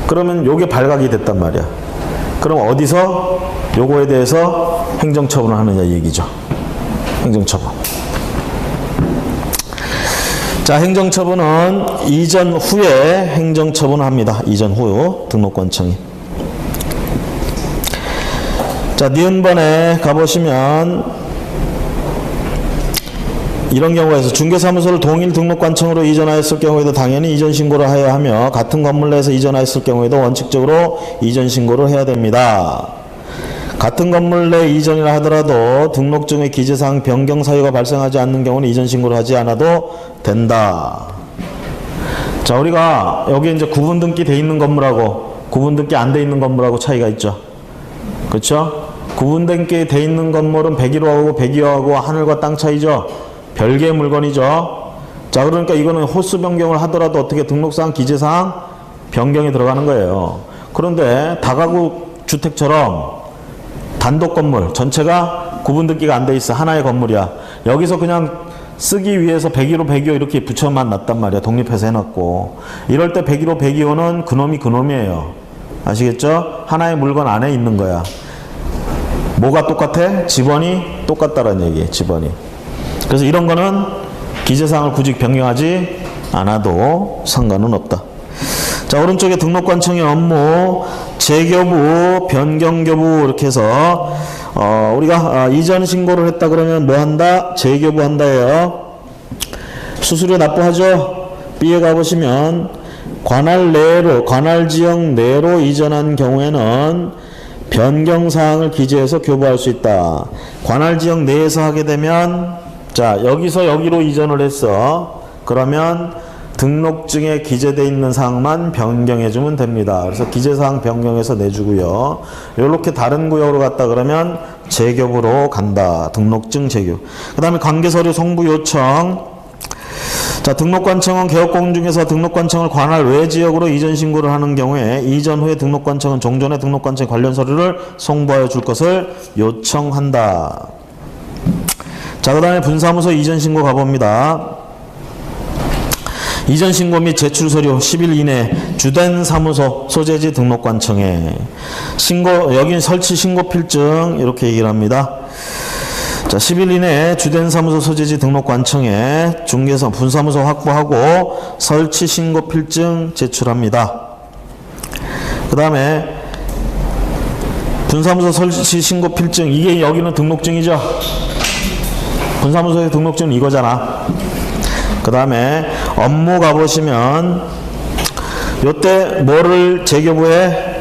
그러면 요게 발각이 됐단 말이야. 그럼 어디서 요거에 대해서 행정처분을 하느냐 얘기죠. 행정처분. 자, 행정처분은 이전 후에 행정처분을 합니다. 이전 후 등록관청이. 자, 니은번에 가보시면 이런 경우가 있어. 중개사무소를 동일 등록관청으로 이전하였을 경우에도 당연히 이전 신고를 해야 하며 같은 건물 내에서 이전하였을 경우에도 원칙적으로 이전 신고를 해야 됩니다. 같은 건물 내 이전이라 하더라도 등록증의 기재사항 변경 사유가 발생하지 않는 경우는 이전 신고를 하지 않아도 된다. 자, 우리가 여기 이제 구분 등기 돼 있는 건물하고 구분 등기 안 돼 있는 건물하고 차이가 있죠. 그렇죠? 구분 등기 돼 있는 건물은 101호하고 102호하고 하늘과 땅 차이죠. 별개의 물건이죠. 자, 그러니까 이거는 호수 변경을 하더라도 어떻게 등록사항 기재사항 변경이 들어가는 거예요. 그런데 다가구 주택처럼 단독 건물 전체가 구분 등기가 안 돼 있어. 하나의 건물이야. 여기서 그냥 쓰기 위해서 101호 102호 이렇게 붙여만 놨단 말이야. 독립해서 해놨고. 이럴 때 101호 102호는 그놈이 그놈이에요. 아시겠죠? 하나의 물건 안에 있는 거야. 뭐가 똑같아? 지번이 똑같다라는 얘기예요. 지번이. 그래서 이런 거는 기재사항을 굳이 변경하지 않아도 상관은 없다. 자, 오른쪽에 등록관청의 업무, 재교부, 변경교부 이렇게 해서 우리가 이전 신고를 했다 그러면 뭐 한다? 재교부 한다예요. 수수료 납부하죠. B에 가보시면 관할 내로, 관할 지역 내로 이전한 경우에는 변경사항을 기재해서 교부할 수 있다. 관할 지역 내에서 하게 되면 자, 여기서 여기로 이전을 했어. 그러면 등록증에 기재되어 있는 사항만 변경해주면 됩니다. 그래서 기재사항 변경해서 내주고요. 이렇게 다른 구역으로 갔다 그러면 재교부로 간다. 등록증 재교. 그 다음에 관계서류 송부 요청. 자, 등록관청은 개업공인 중에서 등록관청을 관할 외 지역으로 이전 신고를 하는 경우에 이전 후에 등록관청은 종전에 등록관청 관련 서류를 송부하여 줄 것을 요청한다. 자, 그 다음에 분사무소 이전 신고 가봅니다. 이전 신고 및 제출 서류 10일 이내 주된 사무소 소재지 등록관청에 신고, 여긴 설치 신고 필증 이렇게 얘기를 합니다. 자, 10일 이내 주된 사무소 소재지 등록관청에 중개사 분사무소 확보하고 설치 신고 필증 제출합니다. 그 다음에 분사무소 설치 신고 필증, 이게 여기는 등록증이죠. 분사무소의 등록증은 이거잖아. 그 다음에 업무 가보시면 요때 뭐를 재교부해?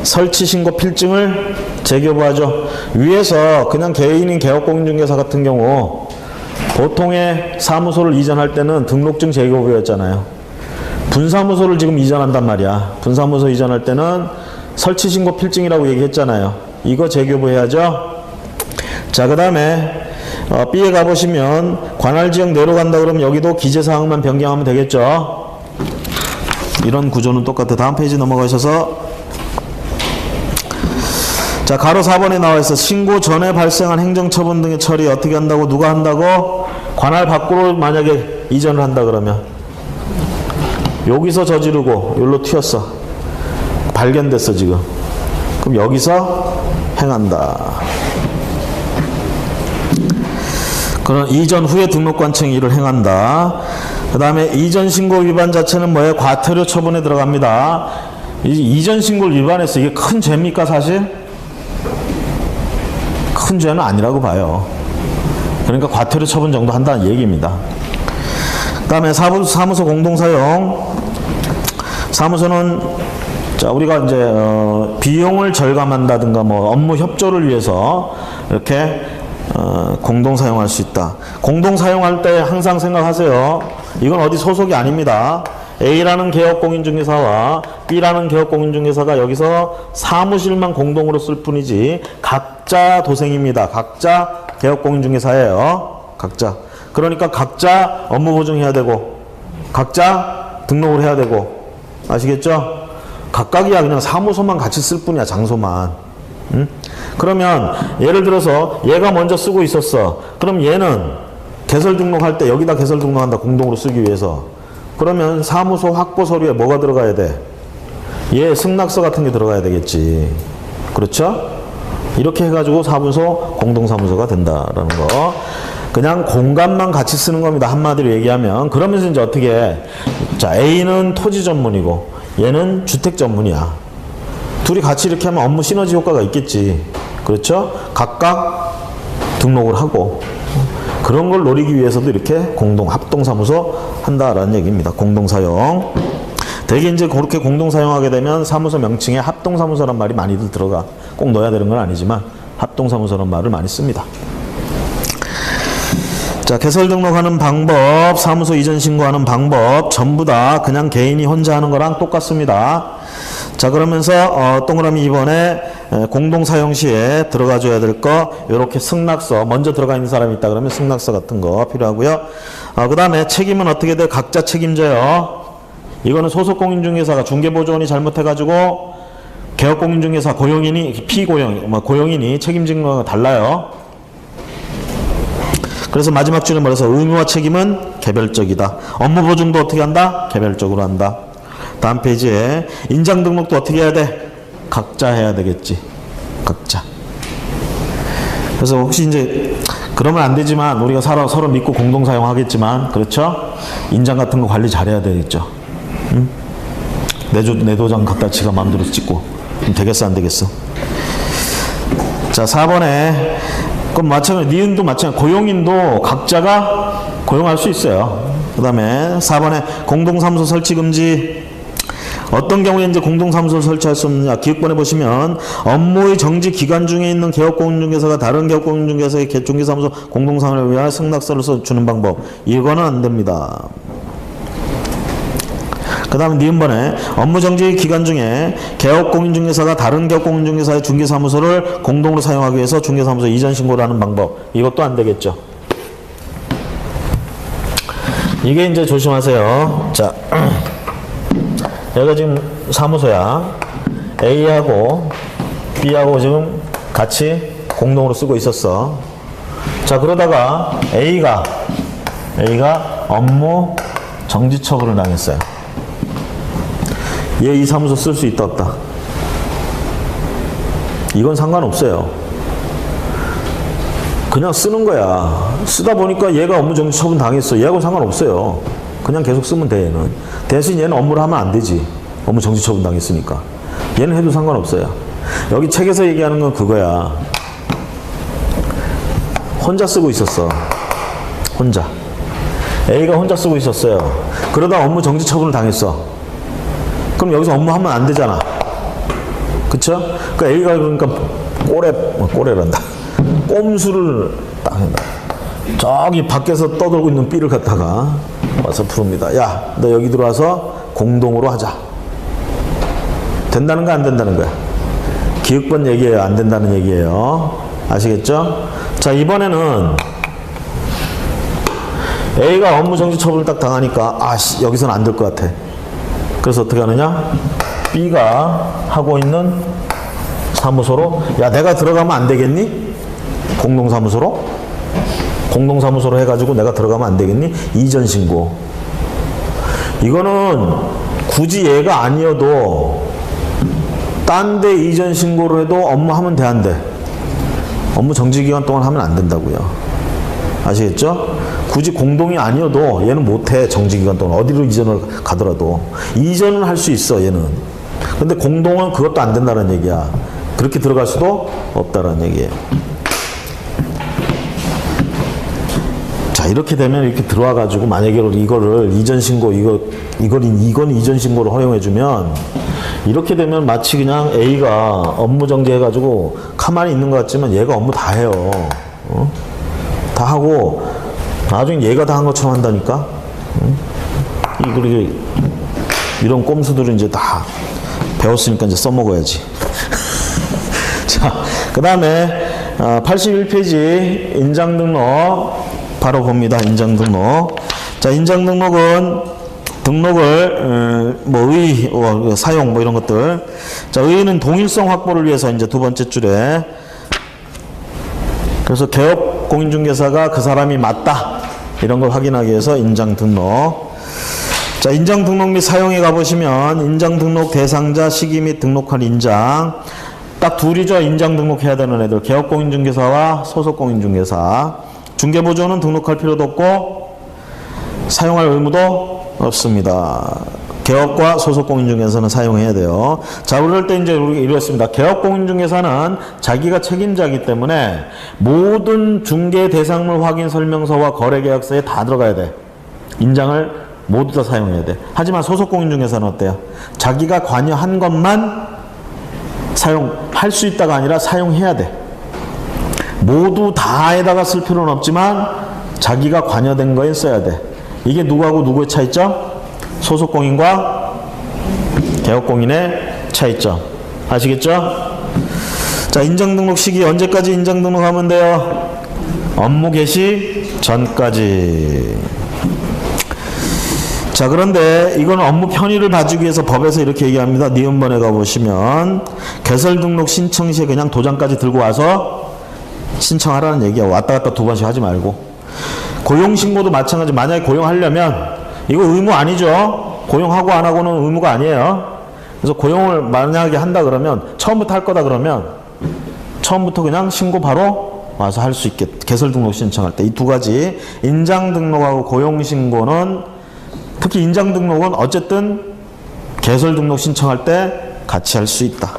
설치 신고 필증을 재교부하죠. 위에서 그냥 개인인 개업공인중개사 같은 경우 보통의 사무소를 이전할 때는 등록증 재교부였잖아요. 분사무소를 지금 이전한단 말이야. 분사무소 이전할 때는 설치 신고 필증이라고 얘기했잖아요. 이거 재교부해야죠. 자, 그 다음에 B에 가보시면 관할지역 내로 간다 그러면 여기도 기재사항만 변경하면 되겠죠. 이런 구조는 똑같아. 다음 페이지 넘어가셔서 자, 가로 4번에 나와 있어. 신고 전에 발생한 행정처분 등의 처리 어떻게 한다고? 누가 한다고? 관할 밖으로 만약에 이전을 한다 그러면 여기서 저지르고 여기로 튀었어. 발견됐어 지금. 그럼 여기서 행한다. 그런 이전 후에 등록관청 일을 행한다. 그 다음에 이전 신고 위반 자체는 뭐예요? 과태료 처분에 들어갑니다. 이전 신고를 위반해서 이게 큰 죄입니까 사실? 큰 죄는 아니라고 봐요. 그러니까 과태료 처분 정도 한다는 얘기입니다. 그 다음에 사무소 공동사용. 사무소는 자 우리가 이제 비용을 절감한다든가 뭐 업무 협조를 위해서 이렇게 공동 사용할 수 있다. 공동 사용할 때 항상 생각하세요. 이건 어디 소속이 아닙니다. A라는 개업공인중개사와 B라는 개업공인중개사가 여기서 사무실만 공동으로 쓸 뿐이지 각자 도생입니다. 각자 개업공인중개사예요. 각자. 그러니까 각자 업무 보증해야 되고 각자 등록을 해야 되고 아시겠죠? 각각이야 그냥 사무소만 같이 쓸 뿐이야. 장소만. 응? 그러면 예를 들어서 얘가 먼저 쓰고 있었어. 그럼 얘는 개설 등록할 때 여기다 개설 등록한다. 공동으로 쓰기 위해서. 그러면 사무소 확보 서류에 뭐가 들어가야 돼? 얘 승낙서 같은 게 들어가야 되겠지. 그렇죠? 이렇게 해가지고 사무소 공동사무소가 된다라는 거. 그냥 공간만 같이 쓰는 겁니다. 한마디로 얘기하면. 그러면서 이제 어떻게 해? 자, A는 토지 전문이고 얘는 주택 전문이야. 둘이 같이 이렇게 하면 업무 시너지 효과가 있겠지. 그렇죠? 각각 등록을 하고 그런 걸 노리기 위해서도 이렇게 합동사무소 한다라는 얘기입니다. 공동사용. 대개 이제 그렇게 공동사용하게 되면 사무소 명칭에 합동사무소란 말이 많이들 들어가. 꼭 넣어야 되는 건 아니지만 합동사무소란 말을 많이 씁니다. 자, 개설 등록하는 방법, 사무소 이전 신고하는 방법 전부 다 그냥 개인이 혼자 하는 거랑 똑같습니다. 자, 그러면서 동그라미 2번에 공동사용 시에 들어가 줘야 될 거 이렇게 승낙서 먼저 들어가 있는 사람이 있다 그러면 승낙서 같은 거 필요하고요. 그 다음에 책임은 어떻게 돼? 각자 책임져요. 이거는 소속공인중개사가 중개보조원이 잘못해가지고 개업공인중개사 고용인이 고용인이 책임진 거가 달라요. 그래서 마지막 줄에 말해서 의무와 책임은 개별적이다. 업무 보증도 어떻게 한다? 개별적으로 한다. 다음 페이지에 인장 등록도 어떻게 해야 돼? 각자 해야 되겠지. 각자. 그래서 혹시 이제 그러면 안 되지만 우리가 서로 믿고 공동 사용하겠지만 그렇죠? 인장 같은 거 관리 잘해야 되겠죠. 응? 내 도장 갖다 지가 마음대로 찍고 되겠어 안 되겠어? 자 4번에 그럼 마찬가지로 니은도 마찬가지로 고용인도 각자가 고용할 수 있어요. 그 다음에 4번에 공동사무소 설치 금지. 어떤 경우에 이제 공동사무소를 설치할 수 없느냐. 기획본에 보시면 업무의 정지 기간 중에 있는 개업공인중개사가 다른 개업공인중개사의 중개사무소 공동사무소를 위한 승낙서를 써주는 방법. 이거는 안 됩니다. 그 다음 니은번에 업무 정지 기간 중에 개업공인중개사가 다른 개업공인중개사의 중개사무소를 공동으로 사용하기 위해서 중개사무소 이전 신고를 하는 방법. 이것도 안 되겠죠. 이게 이제 조심하세요. 자, 여기가 지금 사무소야. A하고 B하고 지금 같이 공동으로 쓰고 있었어. 자, 그러다가 A가 업무 정지 처분을 당했어요. 얘 이 사무소 쓸 수 있다 없다? 이건 상관없어요. 그냥 쓰는 거야. 쓰다 보니까 얘가 업무 정지 처분 당했어. 얘하고는 상관없어요. 그냥 계속 쓰면 돼. 얘는. 대신 얘는 업무를 하면 안 되지. 업무 정지 처분 당했으니까. 얘는 해도 상관없어요. 여기 책에서 얘기하는 건 그거야. 혼자 쓰고 있었어. 혼자. A가 혼자 쓰고 있었어요. 그러다 업무 정지 처분을 당했어. 그럼 여기서 업무하면 안 되잖아. 그쵸? 그러니까 A가 그러니까 꼬레란다. 꼼수를 딱 한다. 저기 밖에서 떠돌고 있는 B를 갖다가 와서 부릅니다. 야, 너 여기 들어와서 공동으로 하자. 된다는 거야, 안 된다는 거야? 기획본 얘기예요, 안 된다는 얘기예요. 아시겠죠? 자, 이번에는 A가 업무 정지 처분을 딱 당하니까 여기서는 안 될 것 같아. 그래서 어떻게 하느냐? B가 하고 있는 사무소로 야, 내가 들어가면 안 되겠니? 공동사무소로? 공동사무소로 해가지고 내가 들어가면 안 되겠니? 이전 신고. 이거는 굳이 얘가 아니어도 딴 데 이전 신고를 해도 업무하면 돼, 안 돼? 업무 정지 기간 동안 하면 안 된다고요. 아시겠죠? 굳이 공동이 아니어도 얘는 못해. 정지기간 동안 어디로 이전을 가더라도 이전은 할 수 있어 얘는. 근데 공동은 그것도 안 된다는 얘기야. 그렇게 들어갈 수도 없다는 얘기예요. 자, 이렇게 되면 이렇게 들어와 가지고 만약에 이거를 이전 신고 이건 이전 신고를 허용해 주면 이렇게 되면 마치 그냥 A가 업무 정지해 가지고 가만히 있는 것 같지만 얘가 업무 다 해요. 다 하고 나중에 얘가 다 한 것처럼 한다니까. 이런 꼼수들은 이제 다 배웠으니까 이제 써먹어야지. 자, 그 다음에 81페이지 인장 등록 바로 봅니다. 인장 등록. 자, 인장 등록은 등록을 사용 이런 것들. 자, 의의는 동일성 확보를 위해서 이제 두 번째 줄에 그래서 개업 공인중개사가 그 사람이 맞다 이런 걸 확인하기 위해서 인장 등록. 자, 인장 등록 및 사용에 가보시면 인장 등록 대상자 시기 및 등록할 인장 딱 둘이죠. 인장 등록해야 되는 애들 개업 공인중개사와 소속 공인중개사. 중개보조는 등록할 필요도 없고 사용할 의무도 없습니다. 개업과 소속 공인중개사는 사용해야 돼요. 자, 그럴 때 이제 우리가 이랬습니다. 개업 공인중개사는 자기가 책임자이기 때문에 모든 중개 대상물 확인 설명서와 거래계약서에 다 들어가야 돼. 인장을 모두 다 사용해야 돼. 하지만 소속 공인중개사는 어때요? 자기가 관여한 것만 사용할 수 있다가 아니라 사용해야 돼. 모두 다에다가 쓸 필요는 없지만 자기가 관여된 거에 써야 돼. 이게 누구하고 누구의 차이점? 소속공인과 개업공인의 차이점. 아시겠죠? 자, 인장등록 시기 언제까지 인장등록하면 돼요? 업무 개시 전까지. 자, 그런데 이거는 업무 편의를 봐주기 위해서 법에서 이렇게 얘기합니다. 니은번에 가보시면 개설등록 신청 시에 그냥 도장까지 들고 와서 신청하라는 얘기야. 왔다 갔다 두 번씩 하지 말고. 고용신고도 마찬가지. 만약에 고용하려면 이거 의무 아니죠. 고용하고 안 하고는 의무가 아니에요. 그래서 고용을 만약에 한다 그러면 처음부터 할 거다 그러면 처음부터 그냥 신고 바로 와서 할 수 있게. 개설등록 신청할 때 이 두 가지 인장등록하고 고용신고는 특히 인장등록은 어쨌든 개설등록 신청할 때 같이 할 수 있다.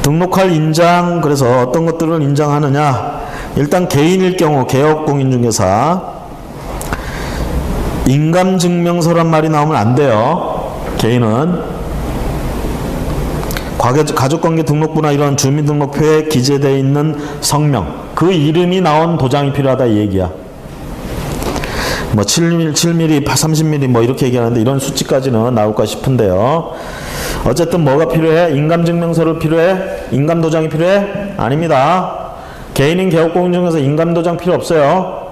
등록할 인장, 그래서 어떤 것들을 인장하느냐. 일단 개인일 경우 개업공인중개사 인감증명서란 말이 나오면 안 돼요. 개인은 가족관계 등록부나 이런 주민등록표에 기재되어 있는 성명, 그 이름이 나온 도장이 필요하다 이 얘기야. 뭐 7mm, 30mm 뭐 이렇게 얘기하는데 이런 수치까지는 나올까 싶은데요. 어쨌든 뭐가 필요해? 인감증명서를 필요해? 인감도장이 필요해? 아닙니다. 개인인 개업공인중개사 인감도장 필요 없어요.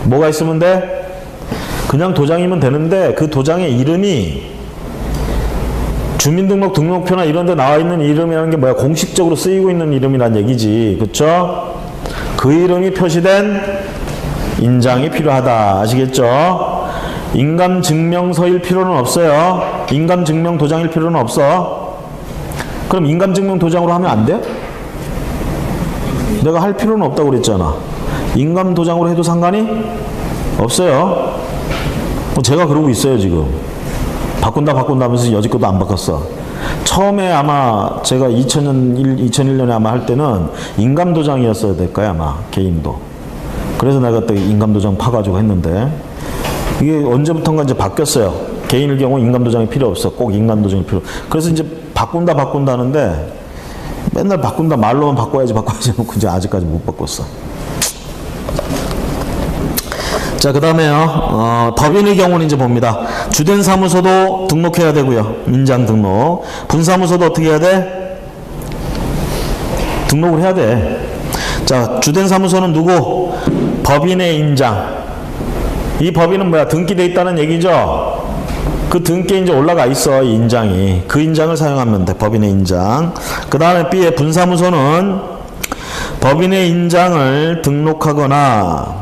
뭐가 있으면 돼? 그냥 도장이면 되는데 그 도장의 이름이 주민등록 등록표나 이런 데 나와 있는 이름이라는 게 뭐야? 공식적으로 쓰이고 있는 이름이란 얘기지. 그쵸? 그 이름이 표시된 인장이 필요하다. 아시겠죠? 인감증명서일 필요는 없어요. 인감증명도장일 필요는 없어. 그럼 인감증명도장으로 하면 안 돼? 내가 할 필요는 없다고 그랬잖아. 인감도장으로 해도 상관이 없어요. 제가 그러고 있어요 지금. 바꾼다 하면서 여지껏도 안 바꿨어. 처음에 아마 제가 2001년에 아마 할 때는 인감도장이었어야 될까요 아마. 개인도. 그래서 내가 또 인감도장 파가지고 했는데 이게 언제부턴가 이제 바뀌었어요. 개인일 경우 인감도장이 필요 없어. 꼭 인감도장이 필요. 그래서 이제 바꾼다 하는데 맨날 바꾼다 말로만 바꿔야지 놓고 이제 아직까지 못 바꿨어. 자, 그 다음에요. 법인의 경우는 이제 봅니다. 주된 사무소도 등록해야 되고요. 인장 등록. 분사무소도 어떻게 해야 돼? 등록을 해야 돼. 자, 주된 사무소는 누구? 법인의 인장. 이 법인은 뭐야? 등기돼 있다는 얘기죠. 그 등기에 이제 올라가 있어, 이 인장이. 그 인장을 사용하면 돼, 법인의 인장. 그 다음에 B의 분사무소는 법인의 인장을 등록하거나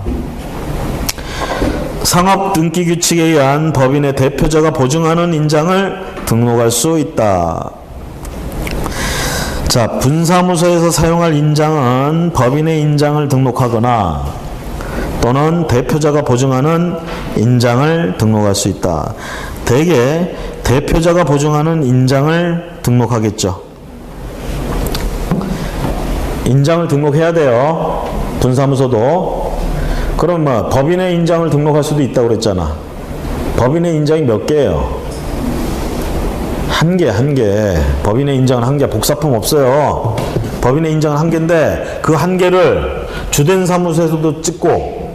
상업등기규칙에 의한 법인의 대표자가 보증하는 인장을 등록할 수 있다. 자, 분사무소에서 사용할 인장은 법인의 인장을 등록하거나 또는 대표자가 보증하는 인장을 등록할 수 있다. 대개 대표자가 보증하는 인장을 등록하겠죠. 인장을 등록해야 돼요. 분사무소도. 그럼 뭐 법인의 인장을 등록할 수도 있다고 그랬잖아. 법인의 인장이 몇 개예요? 한 개. 법인의 인장은 한 개. 복사품 없어요. 법인의 인장은 한 개인데 그 한 개를 주된 사무소에서도 찍고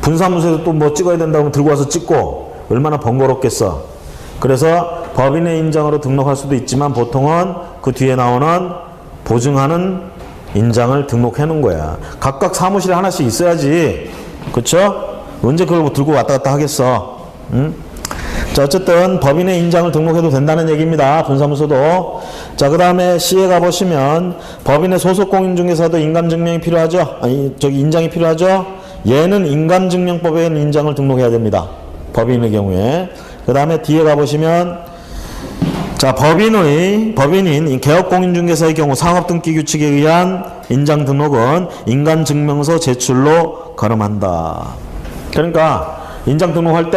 분사무소에서 또 뭐 찍어야 된다고 들고 와서 찍고 얼마나 번거롭겠어. 그래서 법인의 인장으로 등록할 수도 있지만 보통은 그 뒤에 나오는 보증하는 인장을 등록해 놓은 거야. 각각 사무실에 하나씩 있어야지. 그쵸? 언제 그걸 들고 왔다 갔다 하겠어. 응? 자, 어쨌든 법인의 인장을 등록해도 된다는 얘기입니다. 분사무소도. 자, 그 다음에 C에 가보시면 법인의 소속 공인중개사도 인감증명이 필요하죠. 인장이 필요하죠. 얘는 인감증명법에 있는 인장을 등록해야 됩니다. 법인의 경우에. 그 다음에 D에 가보시면 자, 법인인 개업공인중개사의 경우 상업등기규칙에 의한 인장 등록은 인감증명서 제출로 가름한다. 그러니까 인장 등록할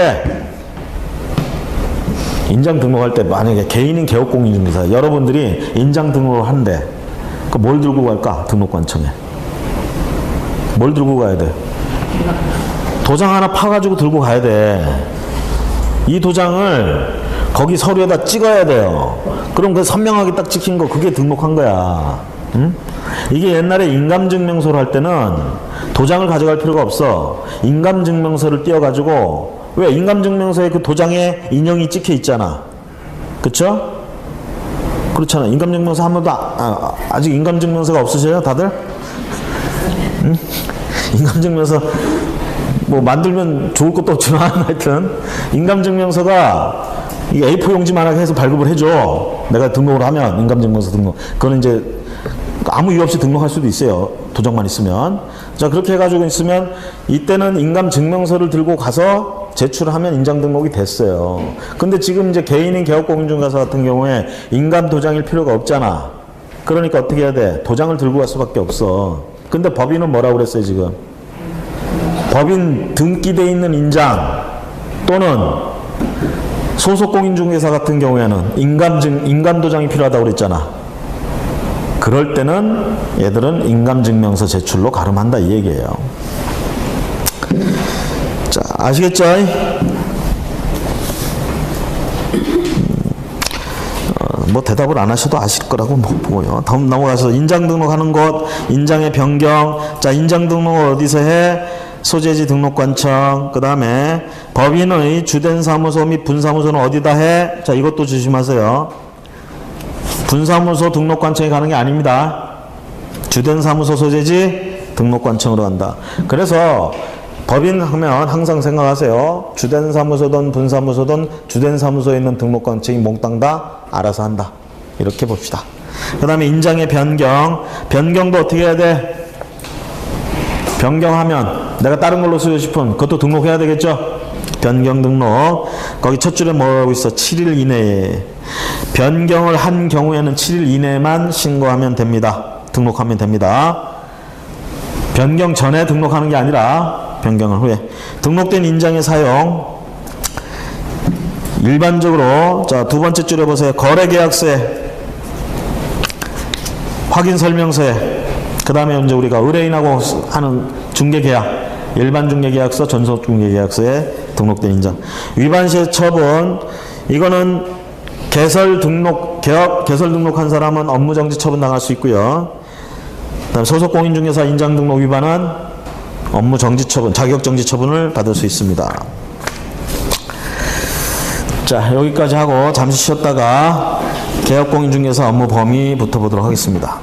때 만약에 개인인 개업공인중개사 여러분들이 인장 등록을 하는데 그 뭘 들고 갈까? 등록관청에 뭘 들고 가야 돼? 도장 하나 파가지고 들고 가야 돼. 이 도장을 거기 서류에다 찍어야 돼요. 그럼 그 선명하게 딱 찍힌 거 그게 등록한 거야. 응? 이게 옛날에 인감증명서를 할 때는 도장을 가져갈 필요가 없어. 인감증명서를 띄워가지고 왜 인감증명서에 그 도장에 인형이 찍혀 있잖아. 그쵸? 그렇잖아. 인감증명서 한 번도 아직 인감증명서가 없으세요 다들? 응? 인감증명서 뭐 만들면 좋을 것도 없지만 하여튼 인감증명서가 이 A4 용지만하게 해서 발급을 해줘. 내가 등록을 하면 인감증명서 등록. 그거는 이제 아무 이유 없이 등록할 수도 있어요. 도장만 있으면. 자, 그렇게 해가지고 있으면 이때는 인감증명서를 들고 가서 제출하면 인장 등록이 됐어요. 근데 지금 이제 개인인 개업공인중개사 같은 경우에 인감 도장일 필요가 없잖아. 그러니까 어떻게 해야 돼? 도장을 들고 갈 수밖에 없어. 근데 법인은 뭐라고 그랬어요 지금? 법인 등기돼 있는 인장 또는 소속 공인중개사 같은 경우에는 인감도장이 필요하다고 그랬잖아. 그럴 때는 얘들은 인감증명서 제출로 가름한다 이 얘기예요. 자, 아시겠죠? 뭐 대답을 안 하셔도 아실 거라고 보고요. 다음 넘어가서 인장 등록하는 곳, 인장의 변경. 자, 인장 등록을 어디서 해? 소재지 등록관청. 그 다음에 법인의 주된 사무소 및 분사무소는 어디다 해? 자, 이것도 조심하세요. 분사무소 등록관청에 가는 게 아닙니다. 주된 사무소 소재지 등록관청으로 간다. 그래서 법인 하면 항상 생각하세요. 주된 사무소든 분사무소든 주된 사무소에 있는 등록관청이 몽땅 다 알아서 한다. 이렇게 봅시다. 그 다음에 인장의 변경. 변경도 어떻게 해야 돼? 변경하면 내가 다른 걸로 쓰고 싶은 그것도 등록해야 되겠죠? 변경 등록. 거기 첫 줄에 뭐라고 있어? 7일 이내에. 변경을 한 경우에는 7일 이내만 신고하면 됩니다. 등록하면 됩니다. 변경 전에 등록하는 게 아니라 변경을 후에. 등록된 인장의 사용. 일반적으로 자, 두 번째 줄에 보세요. 거래계약서에, 확인설명서에, 그 다음에 이제 우리가 의뢰인하고 하는 중개계약, 일반 중개계약서, 전속 중개계약서에 등록된 인장. 위반 시의 처분. 이거는 개설 등록한 사람은 업무정지 처분 당할 수 있고요. 그다음 소속 공인중개사 인장 등록 위반은 업무정지 처분, 자격정지 처분을 받을 수 있습니다. 자, 여기까지 하고 잠시 쉬었다가 개업공인중개사 업무 범위부터 보도록 하겠습니다.